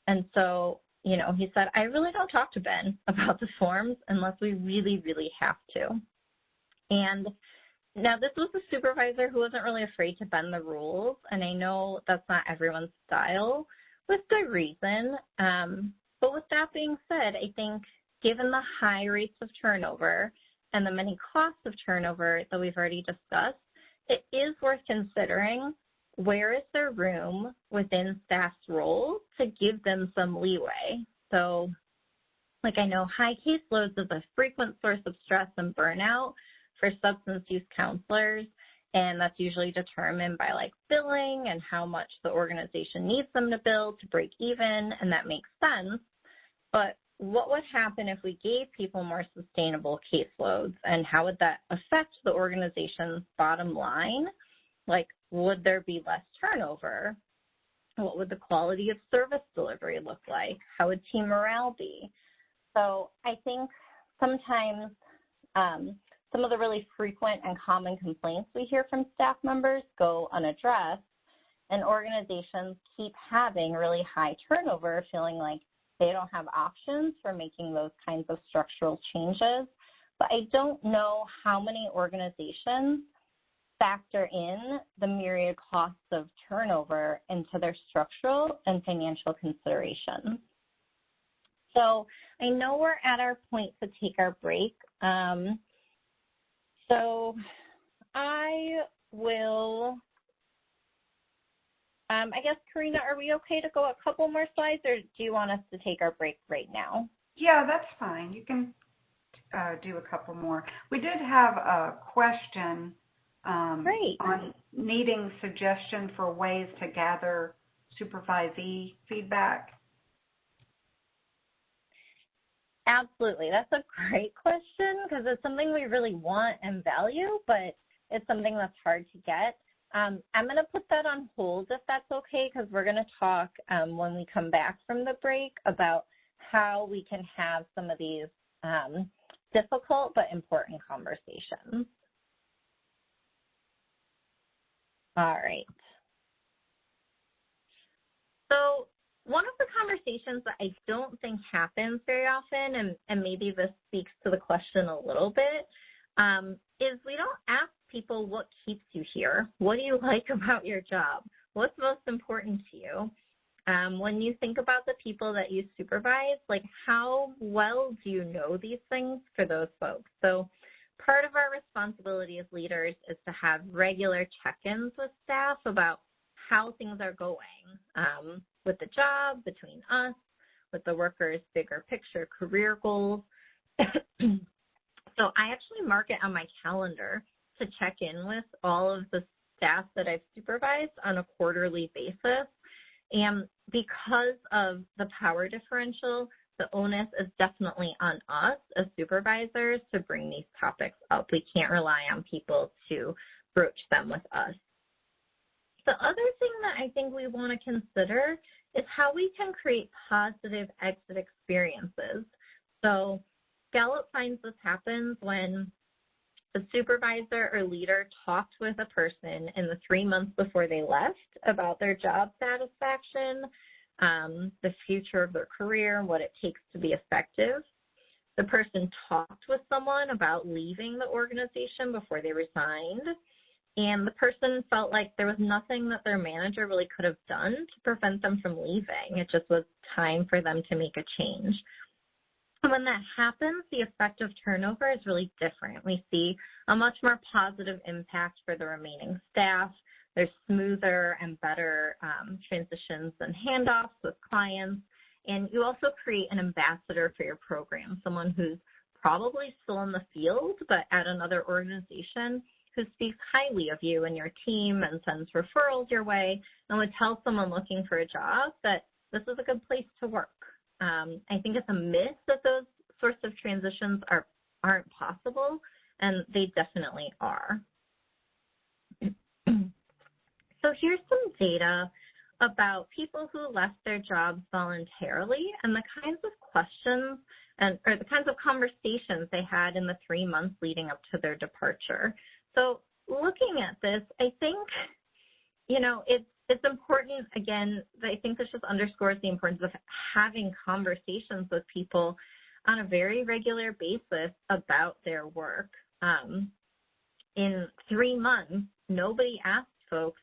And so, you know, he said, I really don't talk to Ben about the forms unless we really, really have to. And now this was a supervisor who wasn't really afraid to bend the rules, and I know that's not everyone's style, with good reason. But with that being said, I think given the high rates of turnover and the many costs of turnover that we've already discussed, it is worth considering where is there room within staff's roles to give them some leeway. So, like I know high caseloads is a frequent source of stress and burnout for substance use counselors, and that's usually determined by like billing and how much the organization needs them to bill to break even, and that makes sense. But what would happen if we gave people more sustainable caseloads, and how would that affect the organization's bottom line? Like, would there be less turnover? What would the quality of service delivery look like? How would team morale be? So I think sometimes some of the really frequent and common complaints we hear from staff members go unaddressed, and organizations keep having really high turnover, feeling like they don't have options for making those kinds of structural changes. But I don't know how many organizations factor in the myriad costs of turnover into their structural and financial considerations. So I know we're at our point to take our break. So I will, I guess, Karina, are we okay to go a couple more slides, or do you want us to take our break right now? Yeah, that's fine. You can do a couple more. We did have a question on needing suggestion for ways to gather supervisee feedback. Absolutely. That's a great question because it's something we really want and value, but it's something that's hard to get. I'm going to put that on hold if that's okay, because we're going to talk when we come back from the break about how we can have some of these difficult but important conversations. All right. So one of the conversations that I don't think happens very often, and maybe this speaks to the question a little bit, is we don't ask people what keeps you here. What do you like about your job? What's most important to you? When you think about the people that you supervise, like how well do you know these things for those folks? So part of our responsibility as leaders is to have regular check-ins with staff about how things are going with the job, between us, with the workers' bigger picture career goals. So I actually mark it on my calendar to check in with all of the staff that I've supervised on a quarterly basis. And because of the power differential, the onus is definitely on us as supervisors to bring these topics up. We can't rely on people to broach them with us. The other thing that I think we want to consider is how we can create positive exit experiences. So Gallup finds this happens when a supervisor or leader talked with a person in the 3 months before they left about their job satisfaction, the future of their career, and what it takes to be effective. The person talked with someone about leaving the organization before they resigned, and the person felt like there was nothing that their manager really could have done to prevent them from leaving. It just was time for them to make a change. And when that happens, the effect of turnover is really different. We see a much more positive impact for the remaining staff. There's smoother and better transitions and handoffs with clients. And you also create an ambassador for your program, someone who's probably still in the field, but at another organization, who speaks highly of you and your team and sends referrals your way and would tell someone looking for a job that this is a good place to work. I think it's a myth that those sorts of transitions aren't possible, and they definitely are. So here's some data about people who left their jobs voluntarily and the kinds of questions or the kinds of conversations they had in the 3 months leading up to their departure. So looking at this, I think, it's important, again, I think this just underscores the importance of having conversations with people on a very regular basis about their work. In 3 months, nobody asked folks,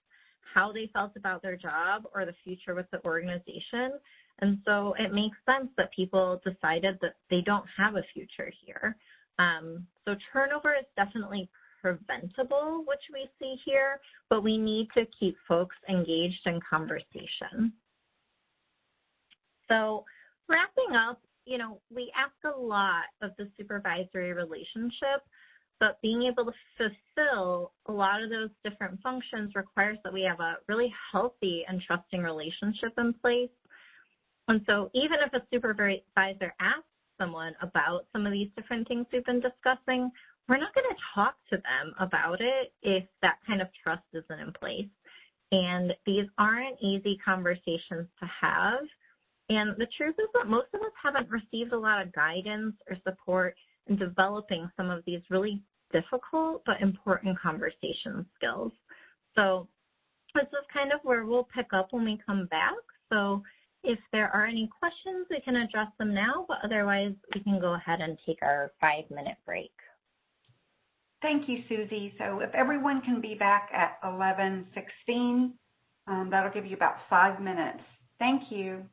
how they felt about their job or the future with the organization. And so it makes sense that people decided that they don't have a future here. So turnover is definitely preventable, which we see here, but we need to keep folks engaged in conversation. So wrapping up, we ask a lot of the supervisory relationship, but being able to fulfill a lot of those different functions requires that we have a really healthy and trusting relationship in place. And so even if a supervisor asks someone about some of these different things we've been discussing, we're not going to talk to them about it if that kind of trust isn't in place. And these aren't easy conversations to have. And the truth is that most of us haven't received a lot of guidance or support in developing some of these really difficult but important conversation skills. So this is kind of where we'll pick up when we come back. So if there are any questions, we can address them now, but otherwise we can go ahead and take our 5-minute break. Thank you, Susie. So if everyone can be back at 11:16, that'll give you about 5 minutes. Thank you.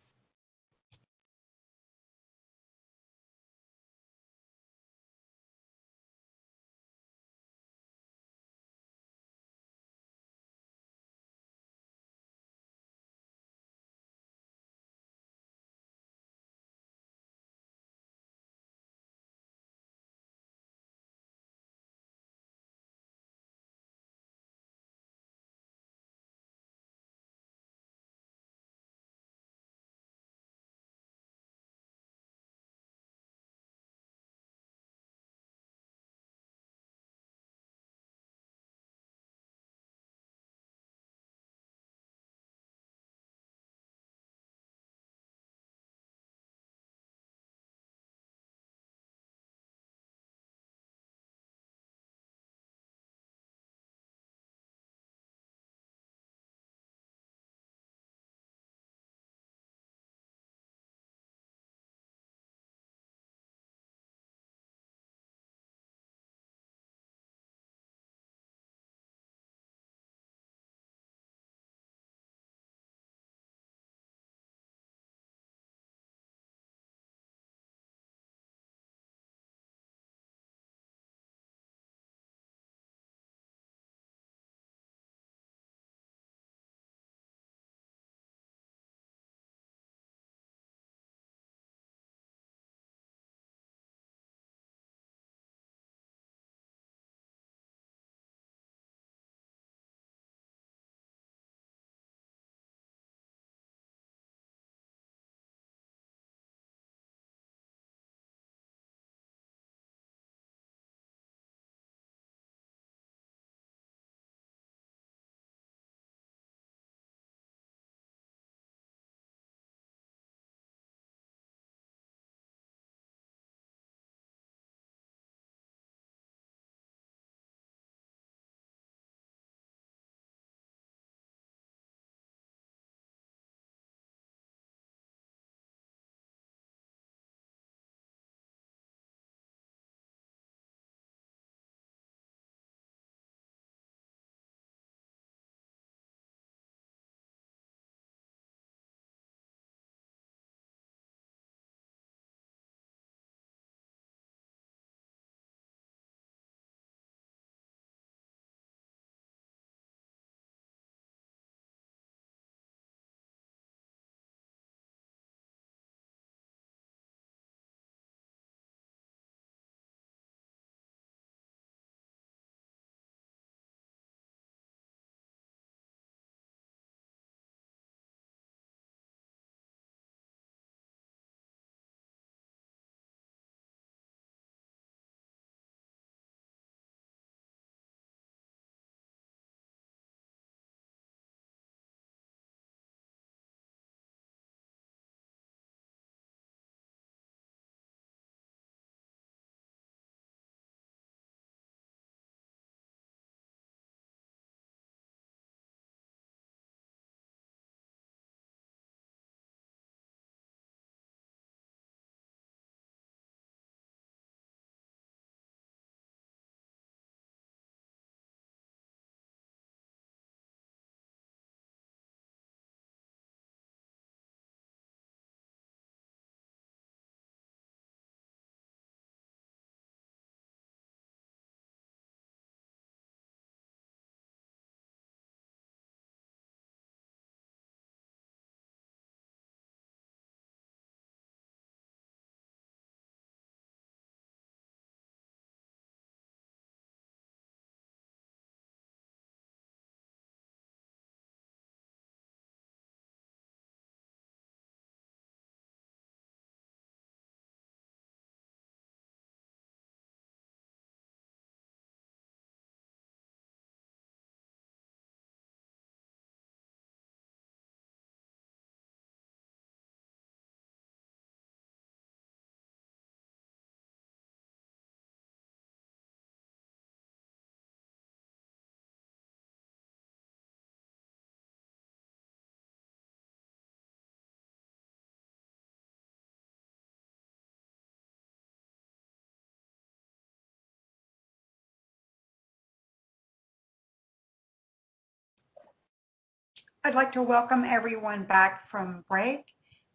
I'd like to welcome everyone back from break.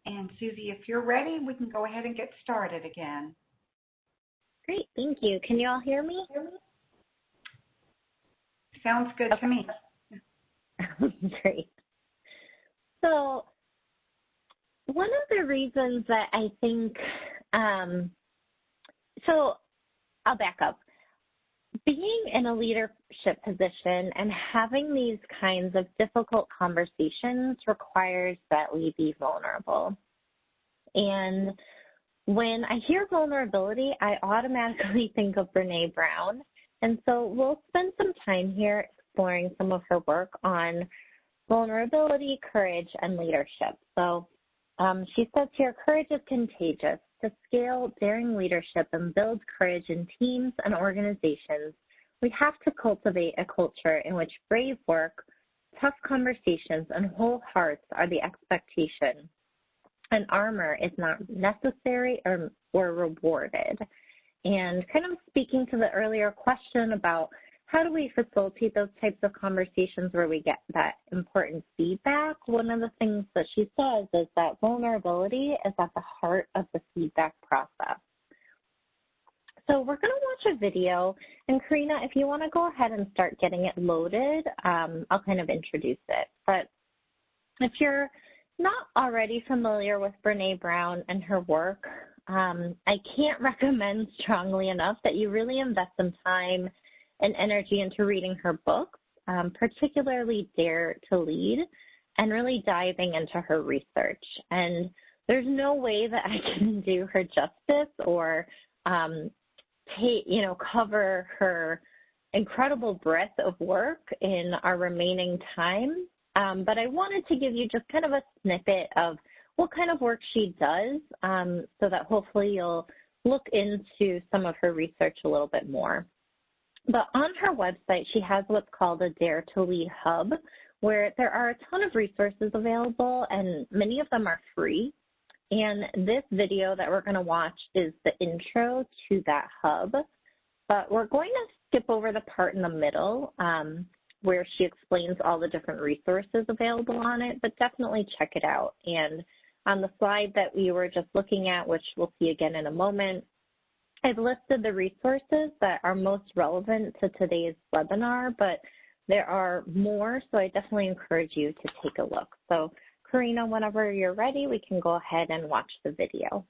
And Susie, if you're ready, we can go ahead and get started again. Great, thank you. Can you all hear me? Sounds good to me. Great. So one of the reasons that I think, so I'll back up. Being in a leadership position and having these kinds of difficult conversations requires that we be vulnerable. And when I hear vulnerability, I automatically think of Brené Brown. And so we'll spend some time here exploring some of her work on vulnerability, courage, and leadership. So she says here, courage is contagious. To scale daring leadership and build courage in teams and organizations, we have to cultivate a culture in which brave work, tough conversations, and whole hearts are the expectation, and armor is not necessary or rewarded. And kind of speaking to the earlier question about how do we facilitate those types of conversations where we get that important feedback, one of the things that she says is that vulnerability is at the heart of the feedback process. So we're going to watch a video, and Karina, if you want to go ahead and start getting it loaded, I'll kind of introduce it. But if you're not already familiar with Brené Brown and her work, I can't recommend strongly enough that you really invest some time and energy into reading her books, particularly Dare to Lead, and really diving into her research. And there's no way that I can do her justice or cover her incredible breadth of work in our remaining time. But I wanted to give you just kind of a snippet of what kind of work she does so that hopefully you'll look into some of her research a little bit more. But on her website, she has what's called a Dare to Lead hub, where there are a ton of resources available, and many of them are free. And this video that we're going to watch is the intro to that hub. But we're going to skip over the part in the middle where she explains all the different resources available on it, but definitely check it out. And on the slide that we were just looking at, which we'll see again in a moment, I've listed the resources that are most relevant to today's webinar, but there are more, so I definitely encourage you to take a look. So Karina, whenever you're ready, we can go ahead and watch the video.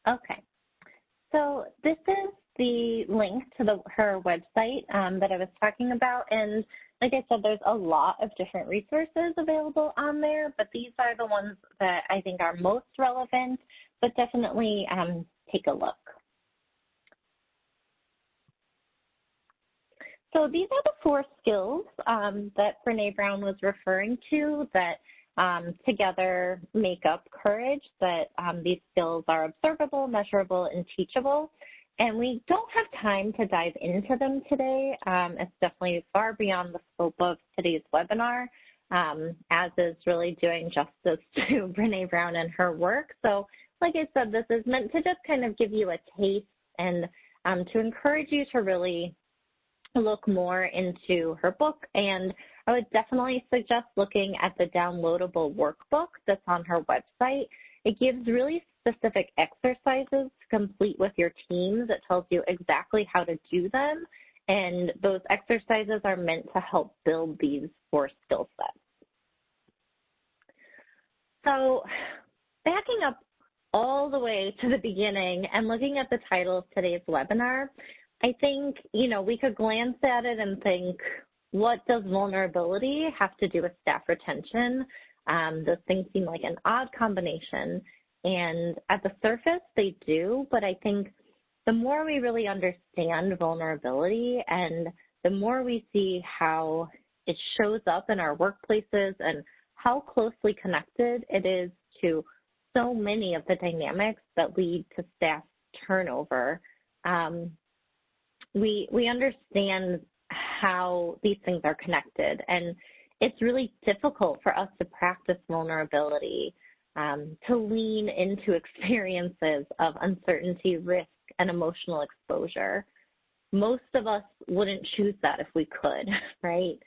Okay. So this is the link to her website that I was talking about. And like I said, there's a lot of different resources available on there, but these are the ones that I think are most relevant, but definitely take a look. So these are the 4 skills that Brene Brown was referring to that together make up courage, that these skills are observable, measurable, and teachable. And we don't have time to dive into them today. It's definitely far beyond the scope of today's webinar, as is really doing justice to Brene Brown and her work. So like I said, this is meant to just kind of give you a taste and to encourage you to really look more into her book. And I would definitely suggest looking at the downloadable workbook that's on her website. It gives really specific exercises to complete with your teams. It tells you exactly how to do them, and those exercises are meant to help build these 4 skill sets. So backing up all the way to the beginning and looking at the title of today's webinar, I think, we could glance at it and think, what does vulnerability have to do with staff retention? Those things seem like an odd combination. And at the surface, they do, but I think the more we really understand vulnerability and the more we see how it shows up in our workplaces and how closely connected it is to so many of the dynamics that lead to staff turnover, we understand how these things are connected. And it's really difficult for us to practice vulnerability, to lean into experiences of uncertainty, risk, and emotional exposure. Most of us wouldn't choose that if we could, right?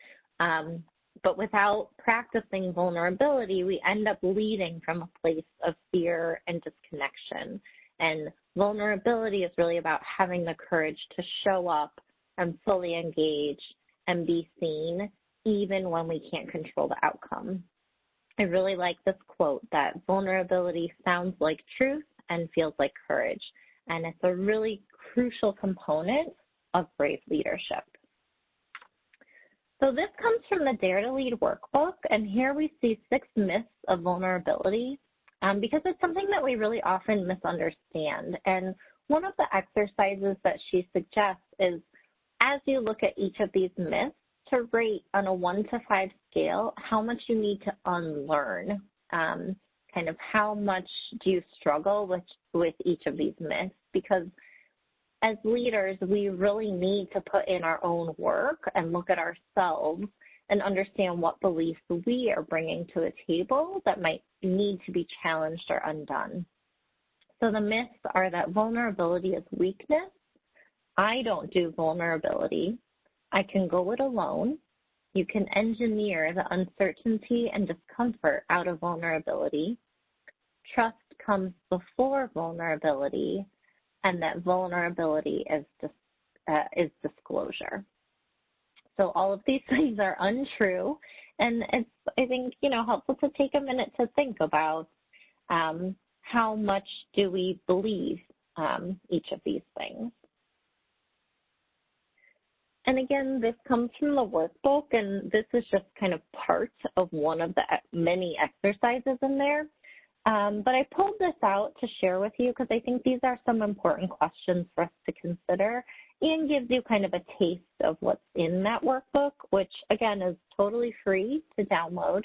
But without practicing vulnerability, we end up leading from a place of fear and disconnection. And vulnerability is really about having the courage to show up and fully engage and be seen, even when we can't control the outcome. I really like this quote that vulnerability sounds like truth and feels like courage. And it's a really crucial component of brave leadership. So this comes from the Dare to Lead workbook, and here we see 6 myths of vulnerability because it's something that we really often misunderstand. And one of the exercises that she suggests is, as you look at each of these myths, to rate on a 1 to 5 scale how much you need to unlearn, kind of how much do you struggle with each of these myths, because as leaders, we really need to put in our own work and look at ourselves and understand what beliefs we are bringing to the table that might need to be challenged or undone. So the myths are that vulnerability is weakness. I don't do vulnerability. I can go it alone. You can engineer the uncertainty and discomfort out of vulnerability. Trust comes before vulnerability, and that vulnerability is disclosure. So all of these things are untrue, and it's, I think, helpful to take a minute to think about how much do we believe each of these things. And again, this comes from the workbook, and this is just kind of part of one of the many exercises in there. But I pulled this out to share with you because I think these are some important questions for us to consider and gives you kind of a taste of what's in that workbook, which, again, is totally free to download.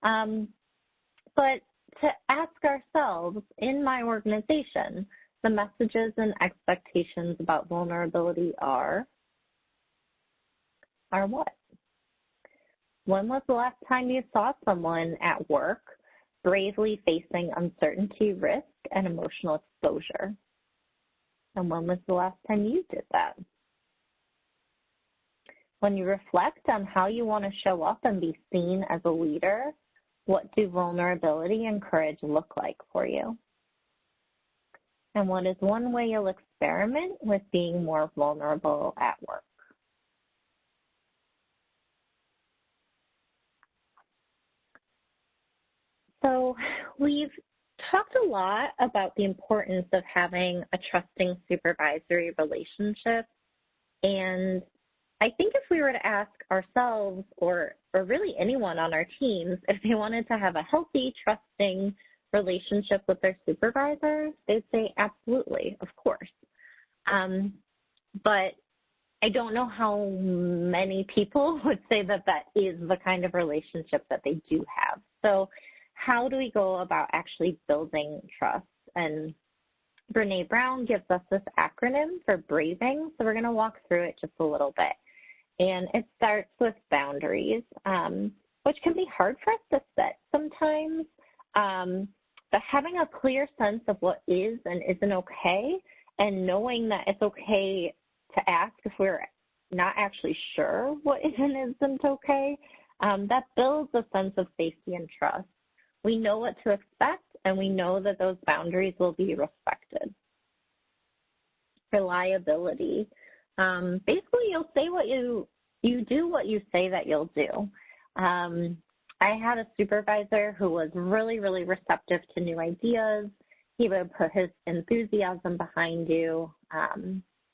But to ask ourselves, in my organization, the messages and expectations about vulnerability are what? When was the last time you saw someone at work bravely facing uncertainty, risk, and emotional exposure? And when was the last time you did that? When you reflect on how you want to show up and be seen as a leader, what do vulnerability and courage look like for you? And what is one way you'll experiment with being more vulnerable at work? So we've talked a lot about the importance of having a trusting supervisory relationship. And I think if we were to ask ourselves or really anyone on our teams if they wanted to have a healthy, trusting relationship with their supervisors, they'd say absolutely, of course. But I don't know how many people would say that that is the kind of relationship that they do have. So how do we go about actually building trust? And Brené Brown gives us this acronym for BRAVING, so we're going to walk through it just a little bit. And it starts with boundaries, which can be hard for us to set sometimes, but having a clear sense of what is and isn't okay, and knowing that it's okay to ask if we're not actually sure what is and isn't okay, that builds a sense of safety and trust. We know what to expect, and we know that those boundaries will be respected. Reliability. Basically, you'll say what you do what you say that you'll do. I had a supervisor who was really, really receptive to new ideas. He would put his enthusiasm behind you.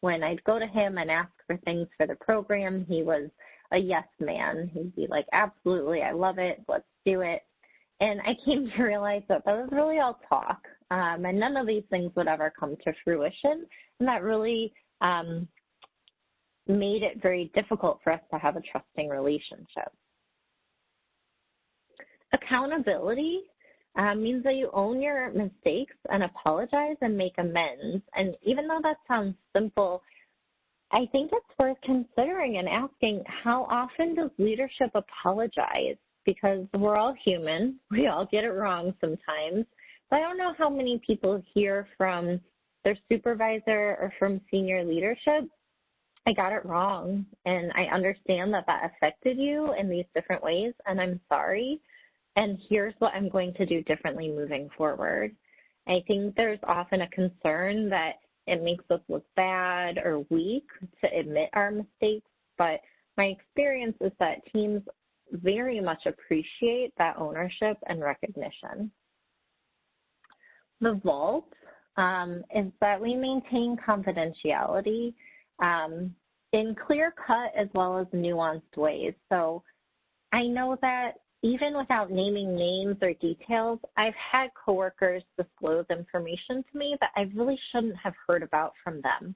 When I'd go to him and ask for things for the program, he was a yes man. He'd be like, absolutely, I love it, let's do it. And I came to realize that that was really all talk, and none of these things would ever come to fruition, and that really made it very difficult for us to have a trusting relationship. Accountability means that you own your mistakes and apologize and make amends. And even though that sounds simple, I think it's worth considering and asking, how often does leadership apologize? Because we're all human. We all get it wrong sometimes. But I don't know how many people hear from their supervisor or from senior leadership, I got it wrong, and I understand that that affected you in these different ways, and I'm sorry, and here's what I'm going to do differently moving forward. I think there's often a concern that it makes us look bad or weak to admit our mistakes, but my experience is that teams very much appreciate that ownership and recognition. The vault is that we maintain confidentiality in clear-cut as well as nuanced ways. So I know that even without naming names or details, I've had coworkers disclose information to me that I really shouldn't have heard about from them.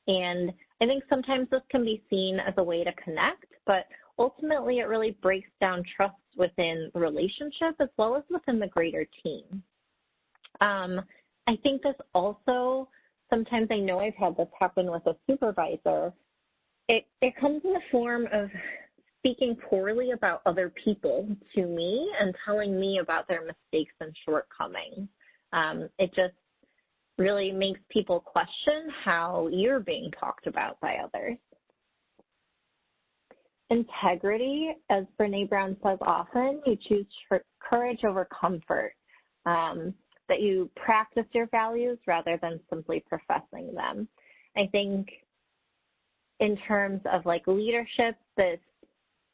And I think sometimes this can be seen as a way to connect, but ultimately it really breaks down trust within the relationship as well as within the greater team. I think this also, sometimes I know I've had this happen with a supervisor, it comes in the form of speaking poorly about other people to me and telling me about their mistakes and shortcomings. It just really makes people question how you're being talked about by others. Integrity, as Brené Brown says often, you choose courage over comfort, that you practice your values rather than simply professing them. I think in terms of like leadership, this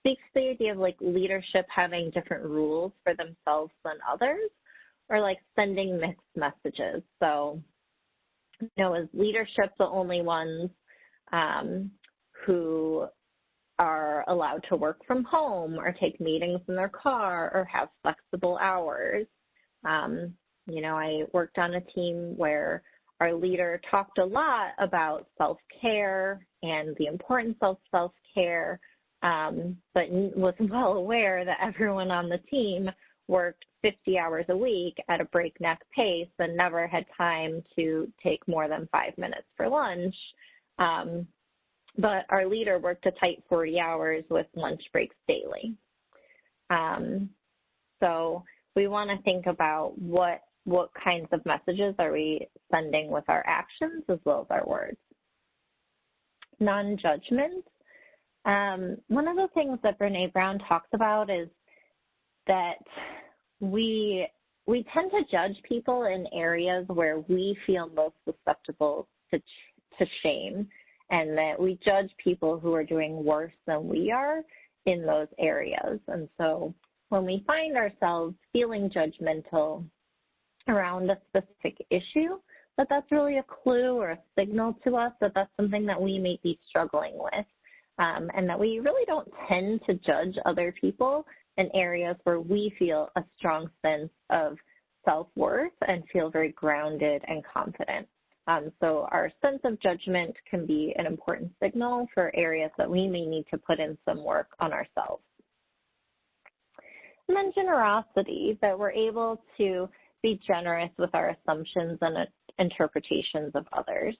speaks to the idea of like leadership having different rules for themselves than others, or like sending mixed messages. So, you know, is leadership the only ones who are allowed to work from home or take meetings in their car or have flexible hours? You know, I worked on a team where our leader talked a lot about self-care and the importance of self-care, but was well aware that everyone on the team worked 50 hours a week at a breakneck pace and never had time to take more than 5 minutes for lunch. But our leader worked a tight 40 hours with lunch breaks daily. So we want to think about what kinds of messages are we sending with our actions as well as our words. Non-judgment. One of the things that Brené Brown talks about is that we tend to judge people in areas where we feel most susceptible to shame, and that we judge people who are doing worse than we are in those areas. And so when we find ourselves feeling judgmental, around a specific issue, that's really a clue or a signal to us that that's something that we may be struggling with, and that we really don't tend to judge other people in areas where we feel a strong sense of self-worth and feel very grounded and confident. So our sense of judgment can be an important signal for areas that we may need to put in some work on ourselves. And then generosity, that we're able to be generous with our assumptions and interpretations of others.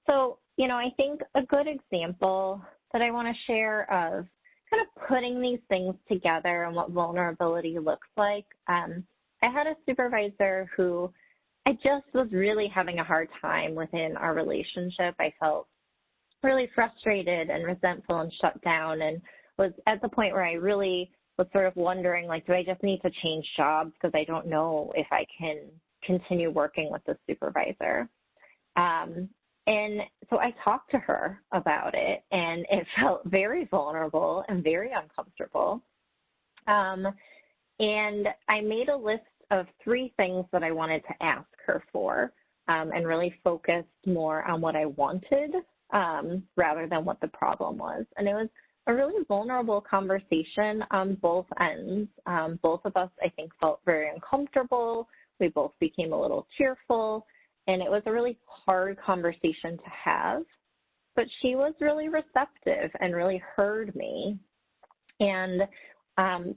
So, I think a good example that I want to share of kind of putting these things together and what vulnerability looks like. I had a supervisor who I just was really having a hard time within our relationship. I felt really frustrated and resentful and shut down, and was at the point where I really was sort of wondering, do I just need to change jobs because I don't know if I can continue working with the supervisor. And so I talked to her about it, and it felt very vulnerable and very uncomfortable. And I made a list of 3 things that I wanted to ask her for, and really focused more on what I wanted rather than what the problem was. And it was a really vulnerable conversation on both ends. Both of us, I think, felt very uncomfortable. We both became a little tearful, and it was a really hard conversation to have. But she was really receptive and really heard me, and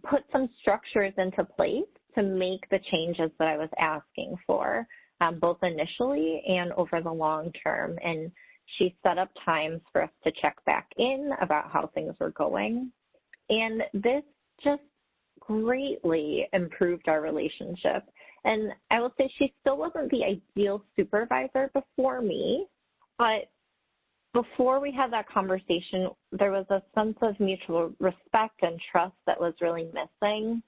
put some structures into place to make the changes that I was asking for, both initially and over the long term. And she set up times for us to check back in about how things were going. And this just greatly improved our relationship. And I will say she still wasn't the ideal supervisor before me, but before we had that conversation, there was a sense of mutual respect and trust that was really missing.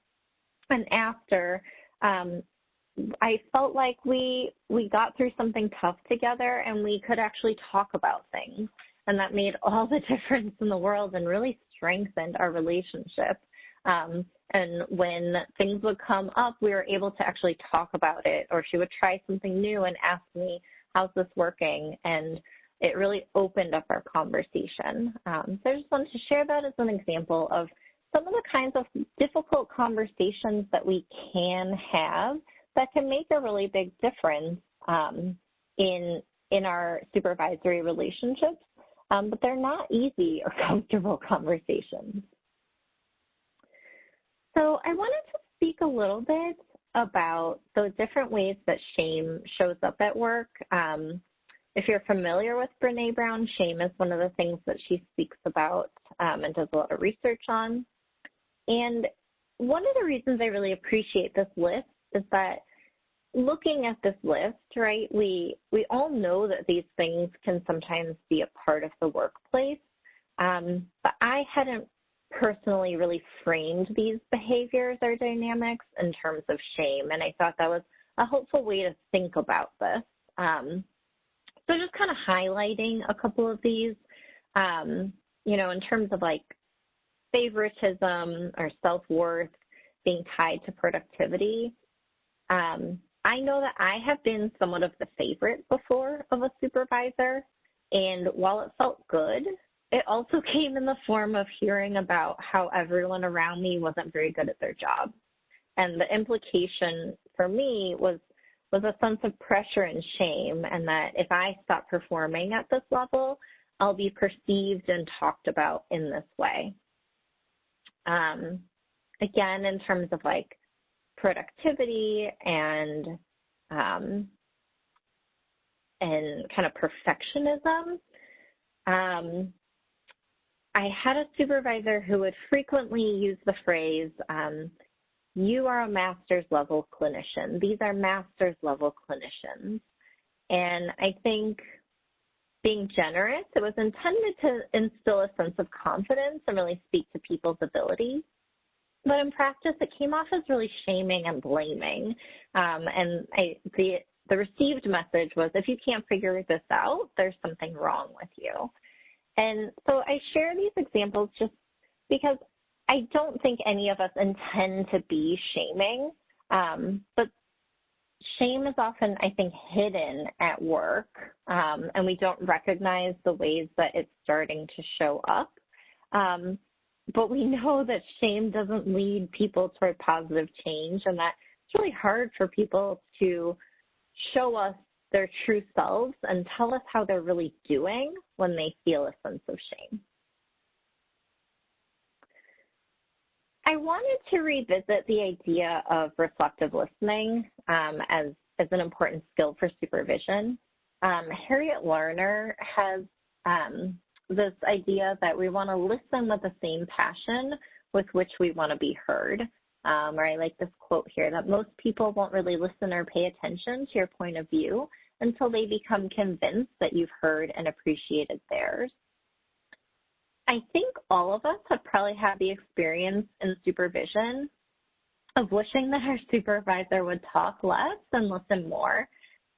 And after, I felt like we got through something tough together, and we could actually talk about things. And that made all the difference in the world and really strengthened our relationship. And when things would come up, we were able to actually talk about it, or she would try something new and ask me, how's this working? And it really opened up our conversation. So I just wanted to share that as an example of some of the kinds of difficult conversations that we can have that can make a really big difference in our supervisory relationships, but they're not easy or comfortable conversations. So I wanted to speak a little bit about the different ways that shame shows up at work. If you're familiar with Brené Brown, shame is one of the things that she speaks about and does a lot of research on. And one of the reasons I really appreciate this list is that looking at this list, right, we all know that these things can sometimes be a part of the workplace, but I hadn't personally really framed these behaviors or dynamics in terms of shame, and I thought that was a helpful way to think about this. So just kind of highlighting a couple of these, in terms of favoritism or self-worth being tied to productivity. I know that I have been somewhat of the favorite before of a supervisor, and while it felt good, it also came in the form of hearing about how everyone around me wasn't very good at their job. And the implication for me was a sense of pressure and shame, and that if I stop performing at this level, I'll be perceived and talked about in this way. Again, in terms of productivity and kind of perfectionism, I had a supervisor who would frequently use the phrase, you are a master's level clinician. These are master's level clinicians. And I think being generous, it was intended to instill a sense of confidence and really speak to people's abilities. But in practice, it came off as really shaming and blaming. And the received message was, if you can't figure this out, there's something wrong with you. And so I share these examples just because I don't think any of us intend to be shaming, but shame is often, I think, hidden at work, and we don't recognize the ways that it's starting to show up. But we know that shame doesn't lead people toward positive change, and that it's really hard for people to show us their true selves and tell us how they're really doing when they feel a sense of shame. I wanted to revisit the idea of reflective listening as an important skill for supervision. Harriet Lerner has this idea that we want to listen with the same passion with which we want to be heard. Or I like this quote here, that most people won't really listen or pay attention to your point of view until they become convinced that you've heard and appreciated theirs. I think all of us have probably had the experience in supervision of wishing that our supervisor would talk less and listen more,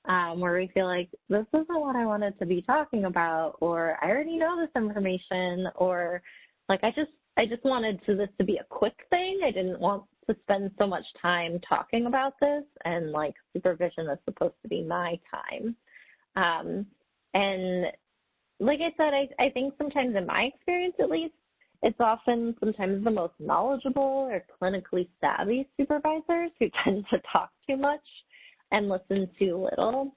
where we feel like this isn't what I wanted to be talking about, or I already know this information, or like I just wanted this to be a quick thing. I didn't want to spend so much time talking about this, and like supervision is supposed to be my time. And like I said, I think sometimes in my experience at least, it's often sometimes the most knowledgeable or clinically savvy supervisors who tend to talk too much and listen too little.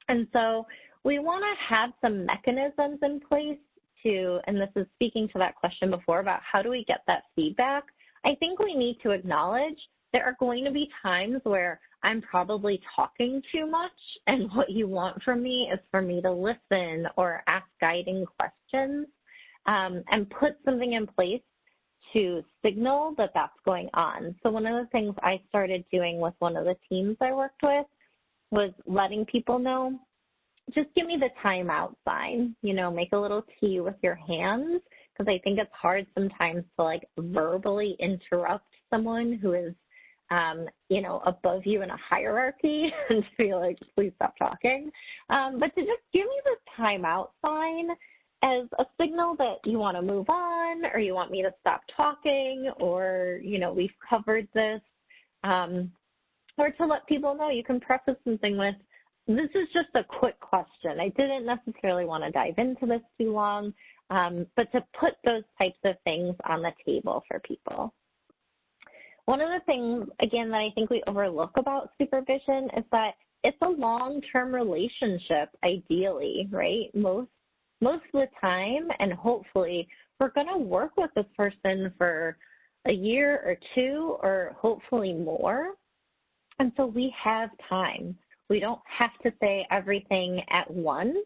And so we want to have some mechanisms in place to, and this is speaking to that question before about how do we get that feedback, I think we need to acknowledge there are going to be times where I'm probably talking too much, and what you want from me is for me to listen or ask guiding questions and put something in place to signal that that's going on. So one of the things I started doing with one of the teams I worked with was letting people know, just give me the timeout sign, make a little T with your hands, because I think it's hard sometimes to like verbally interrupt someone who is above you in a hierarchy and to be like, please stop talking. But to just give me the timeout sign as a signal that you want to move on, or you want me to stop talking, or, we've covered this, or to let people know. You can preface something with, this is just a quick question. I didn't necessarily want to dive into this too long, but to put those types of things on the table for people. One of the things, again, that I think we overlook about supervision is that it's a long-term relationship, ideally, right? Most of the time, and hopefully, we're going to work with this person for a year or two, or hopefully more. And so we have time. We don't have to say everything at once,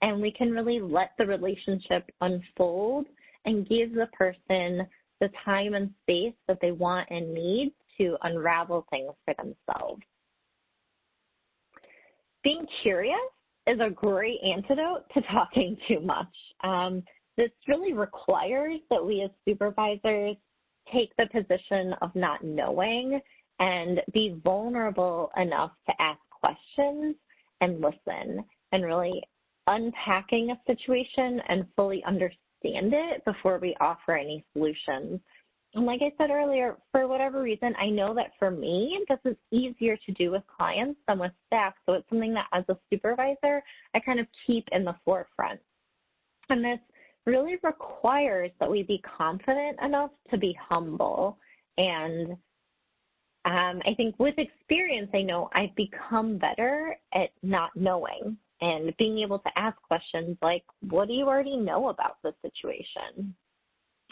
and we can really let the relationship unfold and give the person the time and space that they want and need to unravel things for themselves. Being curious is a great antidote to talking too much. This really requires that we as supervisors take the position of not knowing and be vulnerable enough to ask questions and listen, and really unpacking a situation and fully understand it before we offer any solutions. And like I said earlier, for whatever reason, I know that for me, this is easier to do with clients than with staff. So it's something that as a supervisor, I kind of keep in the forefront. And this really requires that we be confident enough to be humble. And I think with experience, I know I've become better at not knowing and being able to ask questions like, what do you already know about the situation?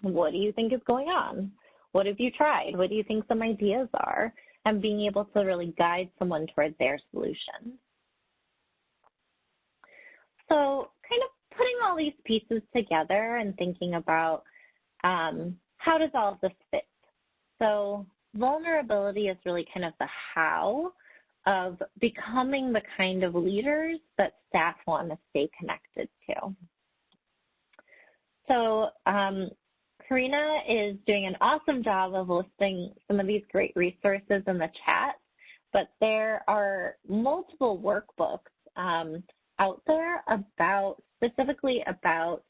What do you think is going on? What have you tried? What do you think some ideas are? And being able to really guide someone toward their solution. So kind of putting all these pieces together and thinking about how does all of this fit? So vulnerability is really kind of the how of becoming the kind of leaders that staff want to stay connected to. So Karina is doing an awesome job of listing some of these great resources in the chat, but there are multiple workbooks out there specifically about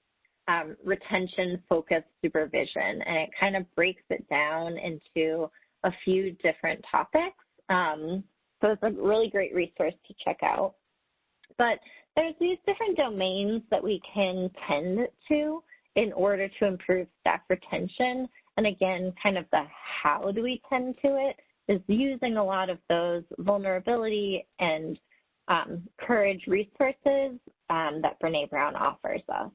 retention-focused supervision, and it kind of breaks it down into a few different topics. So it's a really great resource to check out. But there's these different domains that we can tend to in order to improve staff retention. And again, kind of the how do we tend to it is using a lot of those vulnerability and courage resources that Brene Brown offers us.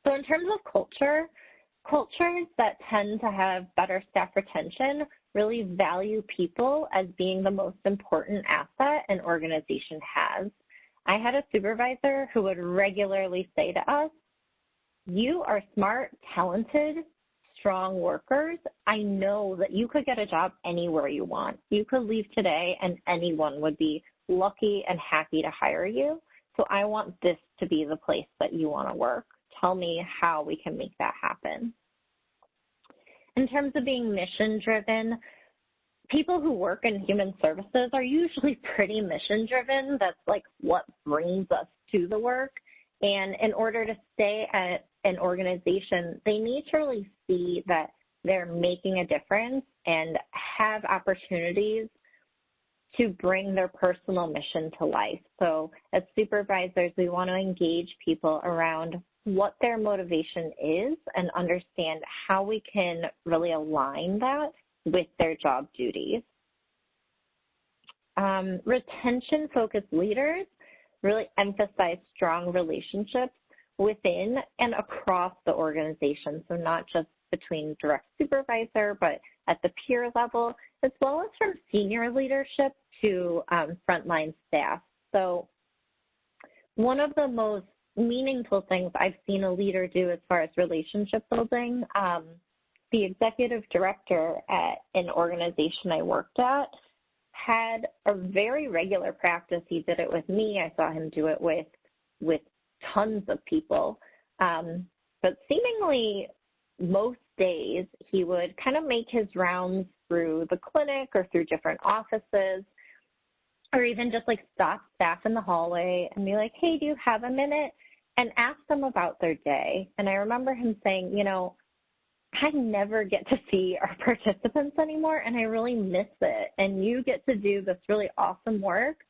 So in terms of cultures that tend to have better staff retention really value people as being the most important asset an organization has. I had a supervisor who would regularly say to us, "You are smart, talented, strong workers. I know that you could get a job anywhere you want. You could leave today and anyone would be lucky and happy to hire you. So I want this to be the place that you want to work. Tell me how we can make that happen." In terms of being mission-driven, people who work in human services are usually pretty mission-driven. That's like what brings us to the work. And in order to stay at an organization, they need to really see that they're making a difference and have opportunities to bring their personal mission to life. So as supervisors, we want to engage people around what their motivation is and understand how we can really align that with their job duties. Retention-focused leaders really emphasize strong relationships within and across the organization, so not just between direct supervisor, but at the peer level, as well as from senior leadership to frontline staff. So one of the most meaningful things I've seen a leader do as far as relationship building, the executive director at an organization I worked at had a very regular practice. He did it with me. I saw him do it with tons of people. But seemingly most days he would kind of make his rounds through the clinic or through different offices, or even just like stop staff in the hallway and be like, "Hey, do you have a minute?" and ask them about their day. And I remember him saying, "You know, I never get to see our participants anymore, and I really miss it. And you get to do this really awesome work.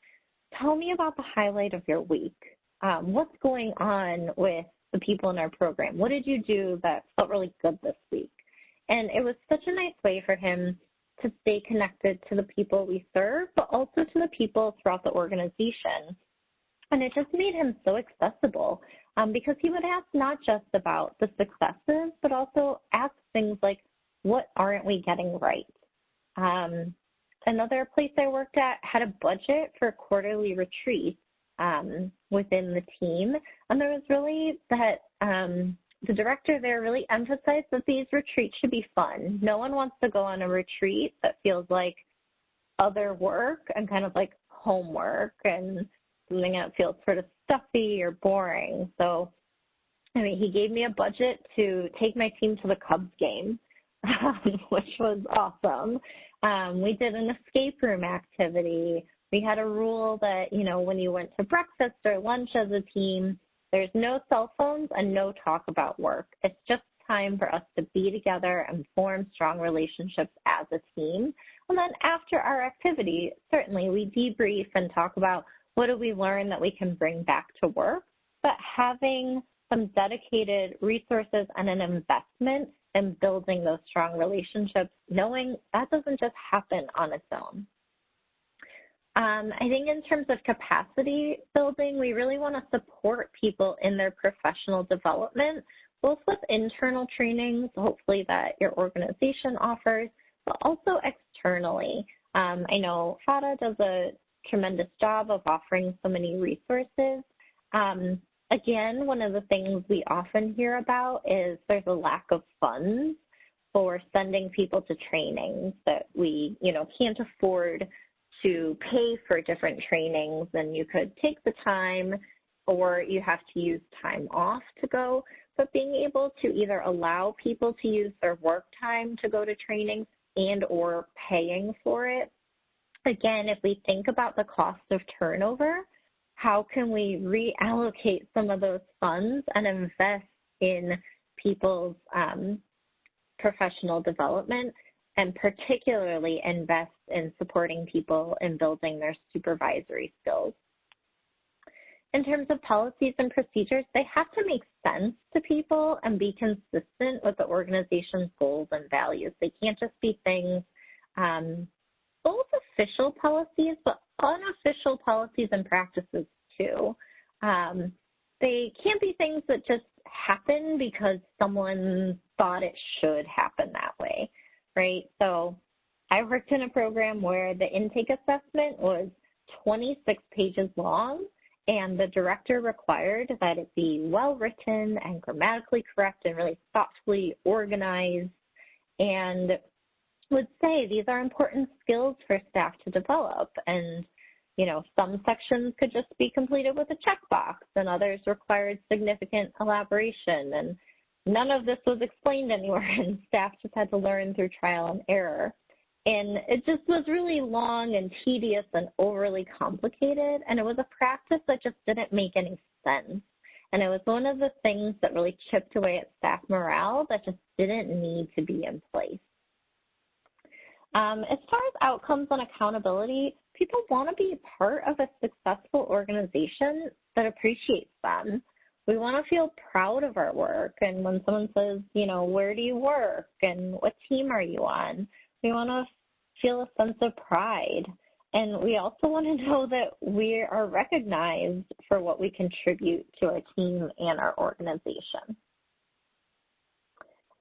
Tell me about the highlight of your week. What's going on with the people in our program? What did you do that felt really good this week?" And it was such a nice way for him to stay connected to the people we serve, but also to the people throughout the organization. And it just made him so accessible because he would ask not just about the successes, but also ask things like, what aren't we getting right? Another place I worked at had a budget for quarterly retreats within the team. And there was really that the director there really emphasized that these retreats should be fun. No one wants to go on a retreat that feels like other work and kind of like homework and something that feels sort of stuffy or boring. So, I mean, he gave me a budget to take my team to the Cubs game, which was awesome. We did an escape room activity. We had a rule that, you know, when you went to breakfast or lunch as a team, there's no cell phones and no talk about work. It's just time for us to be together and form strong relationships as a team. And then after our activity, certainly we debrief and talk about what did we learn that we can bring back to work, but having some dedicated resources and an investment in building those strong relationships, knowing that doesn't just happen on its own. I think in terms of capacity building, we really want to support people in their professional development, both with internal trainings, hopefully that your organization offers, but also externally. I know FADA does a tremendous job of offering so many resources. Again, one of the things we often hear about is there's a lack of funds for sending people to trainings, that we, you know, can't afford to pay for different trainings, and you could take the time or you have to use time off to go. But being able to either allow people to use their work time to go to trainings and or paying for it. Again, if we think about the cost of turnover, how can we reallocate some of those funds and invest in people's professional development, and particularly invest in supporting people in building their supervisory skills. In terms of policies and procedures, they have to make sense to people and be consistent with the organization's goals and values. They can't just be things, both official policies, but unofficial policies and practices too. They can't be things that just happen because someone thought it should happen that way, right? So I worked in a program where the intake assessment was 26 pages long, and the director required that it be well-written and grammatically correct and really thoughtfully organized, and would say these are important skills for staff to develop. And, you know, some sections could just be completed with a checkbox, and others required significant elaboration. And none of this was explained anywhere, and staff just had to learn through trial and error. And it just was really long and tedious and overly complicated, and it was a practice that just didn't make any sense. And it was one of the things that really chipped away at staff morale that just didn't need to be in place. As far as outcomes and accountability, people want to be part of a successful organization that appreciates them. We want to feel proud of our work, and when someone says, you know, where do you work and what team are you on, we want to feel a sense of pride. And we also want to know that we are recognized for what we contribute to our team and our organization.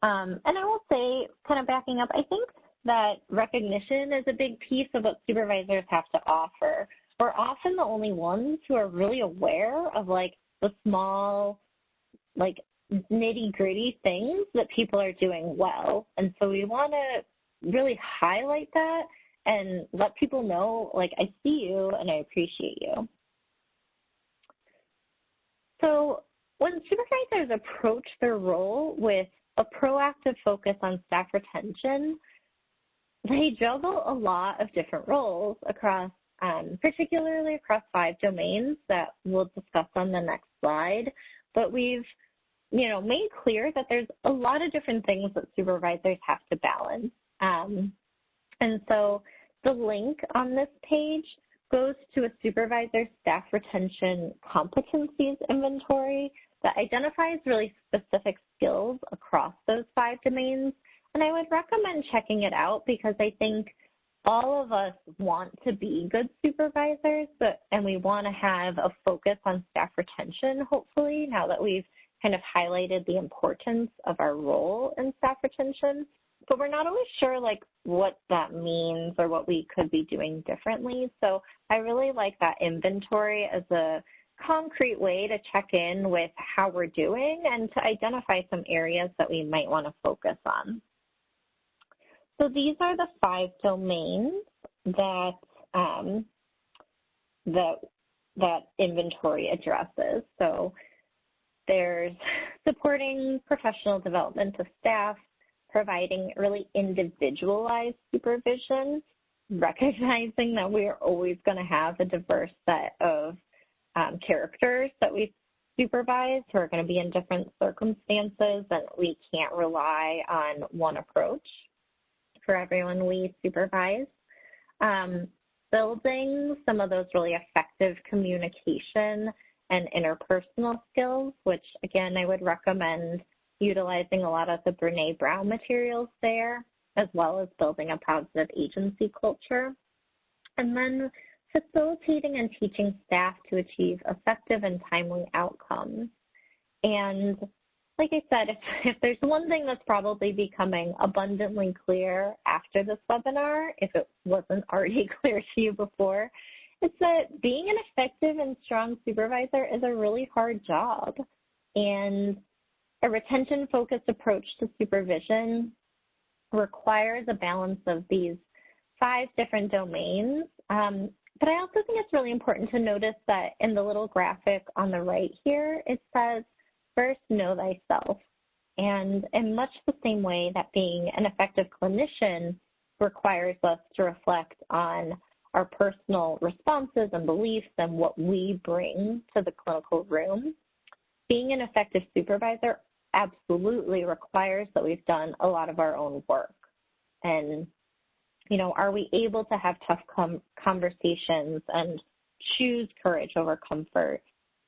And I will say, kind of backing up, I think that recognition is a big piece of what supervisors have to offer. We're often the only ones who are really aware of like the small, like nitty-gritty things that people are doing well. And so we want to really highlight that and let people know, like, I see you and I appreciate you. So when supervisors approach their role with a proactive focus on staff retention, they juggle a lot of different roles across, particularly across 5 domains that we'll discuss on the next slide. But we've, you know, made clear that there's a lot of different things that supervisors have to balance. And so the link on this page goes to a supervisor staff retention competencies inventory that identifies really specific skills across those 5 domains. And I would recommend checking it out because I think all of us want to be good supervisors, and we want to have a focus on staff retention, hopefully, now that we've kind of highlighted the importance of our role in staff retention. But we're not always sure like what that means or what we could be doing differently. So I really like that inventory as a concrete way to check in with how we're doing and to identify some areas that we might want to focus on. So these are the 5 domains that that inventory addresses. So there's supporting professional development of staff, providing really individualized supervision, recognizing that we are always going to have a diverse set of characters that we supervise who are going to be in different circumstances, and we can't rely on one approach for everyone we supervise. Building some of those really effective communication and interpersonal skills, which again, I would recommend utilizing a lot of the Brene Brown materials there, as well as building a positive agency culture. And then facilitating and teaching staff to achieve effective and timely outcomes. And like I said, if there's one thing that's probably becoming abundantly clear after this webinar, if it wasn't already clear to you before, it's that being an effective and strong supervisor is a really hard job. And a retention-focused approach to supervision requires a balance of these 5 different domains. But I also think it's really important to notice that in the little graphic on the right here, it says, first, know thyself. And in much the same way that being an effective clinician requires us to reflect on our personal responses and beliefs and what we bring to the clinical room, being an effective supervisor absolutely requires that we've done a lot of our own work. And Are we able to have tough conversations and choose courage over comfort?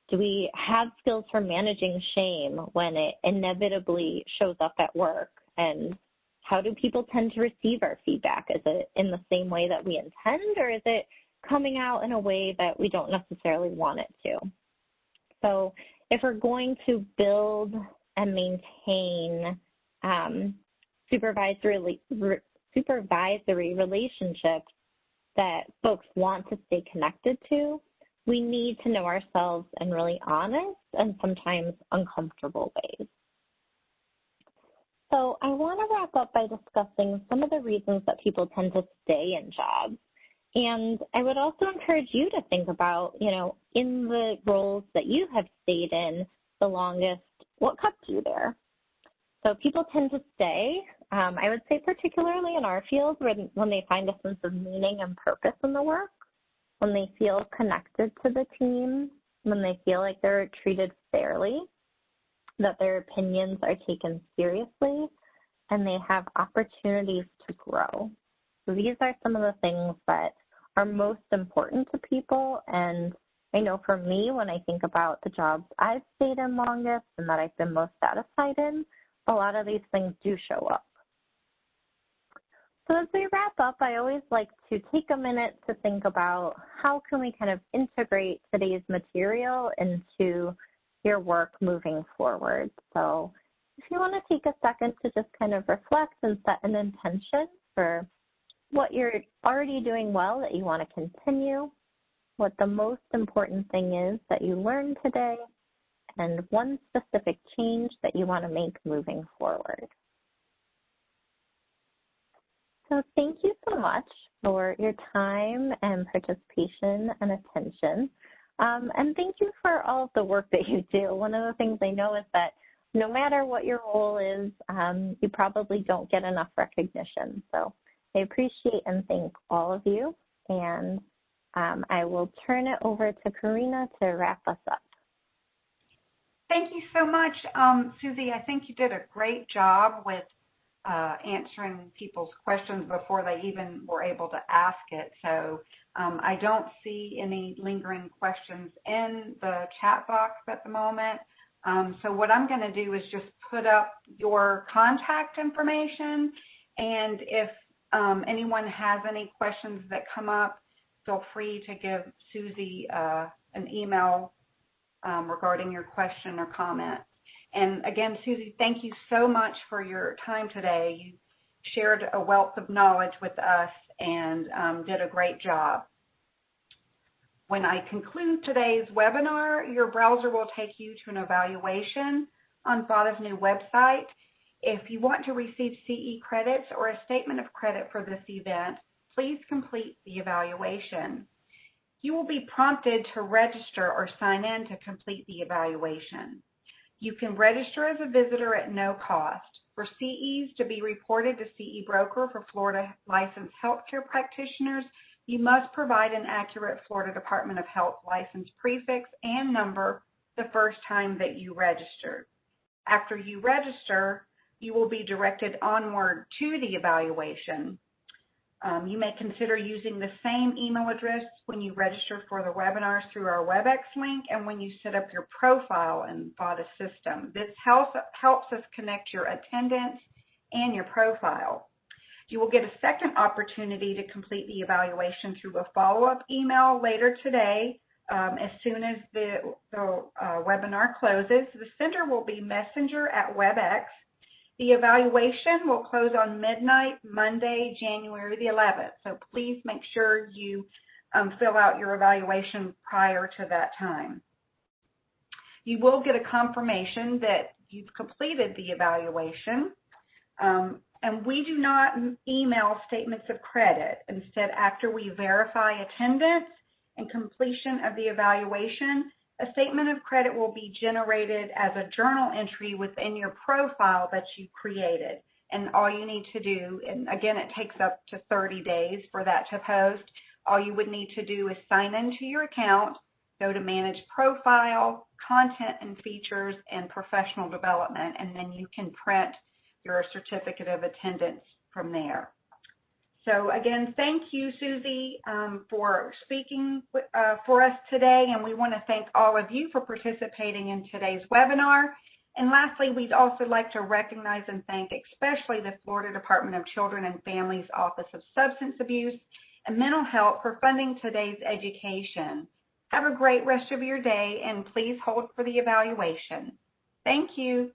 Do we have skills for managing shame when it inevitably shows up at work? And how do people tend to receive our feedback? Is it in the same way that we intend, or is it coming out in a way that we don't necessarily want it to? So if we're going to build and maintain supervisory relationships that folks want to stay connected to, we need to know ourselves in really honest and sometimes uncomfortable ways. So I want to wrap up by discussing some of the reasons that people tend to stay in jobs. And I would also encourage you to think about, in the roles that you have stayed in the longest, what kept you there? So people tend to stay, I would say particularly in our field, when they find a sense of meaning and purpose in the work, when they feel connected to the team, when they feel like they're treated fairly, that their opinions are taken seriously, and they have opportunities to grow. So these are some of the things that are most important to people. And I know for me, when I think about the jobs I've stayed in longest and that I've been most satisfied in, a lot of these things do show up. So as we wrap up, I always like to take a minute to think about how can we kind of integrate today's material into your work moving forward. So if you want to take a second to just kind of reflect and set an intention for what you're already doing well that you want to continue, what the most important thing is that you learned today, and one specific change that you want to make moving forward. So thank you so much for your time and participation and attention. And thank you for all of the work that you do. One of the things I know is that no matter what your role is, you probably don't get enough recognition. So I appreciate and thank all of you. And I will turn it over to Karina to wrap us up. Thank you so much, Susie. I think you did a great job with answering people's questions before they even were able to ask it. So I don't see any lingering questions in the chat box at the moment. So what I'm going to do is just put up your contact information, and if anyone has any questions that come up, feel free to give Susie an email regarding your question or comment. And again, Susie, thank you so much for your time today. You shared a wealth of knowledge with us and did a great job. When I conclude today's webinar, your browser will take you to an evaluation on FADA's new website. If you want to receive CE credits or a statement of credit for this event, please complete the evaluation. You will be prompted to register or sign in to complete the evaluation. You can register as a visitor at no cost. For CEs to be reported to CE Broker for Florida licensed healthcare practitioners, you must provide an accurate Florida Department of Health license prefix and number the first time that you register. After you register, you will be directed onward to the evaluation. You may consider using the same email address when you register for the webinars through our WebEx link and when you set up your profile in FADA system. This helps us connect your attendance and your profile. You will get a second opportunity to complete the evaluation through a follow-up email later today as soon as the webinar closes. The sender will be Messenger at WebEx. The evaluation will close on midnight, Monday, January the 11th. So please make sure you fill out your evaluation prior to that time. You will get a confirmation that you've completed the evaluation. And we do not email statements of credit. Instead, after we verify attendance and completion of the evaluation, a statement of credit will be generated as a journal entry within your profile that you created. And all you need to do, and again, it takes up to 30 days for that to post, all you would need to do is sign into your account, go to Manage Profile, Content and Features, and Professional Development, and then you can print your certificate of attendance from there. So again, thank you, Susie, for speaking for us today, and we want to thank all of you for participating in today's webinar. And lastly, we'd also like to recognize and thank especially the Florida Department of Children and Families Office of Substance Abuse and Mental Health for funding today's education. Have a great rest of your day, and please hold for the evaluation. Thank you.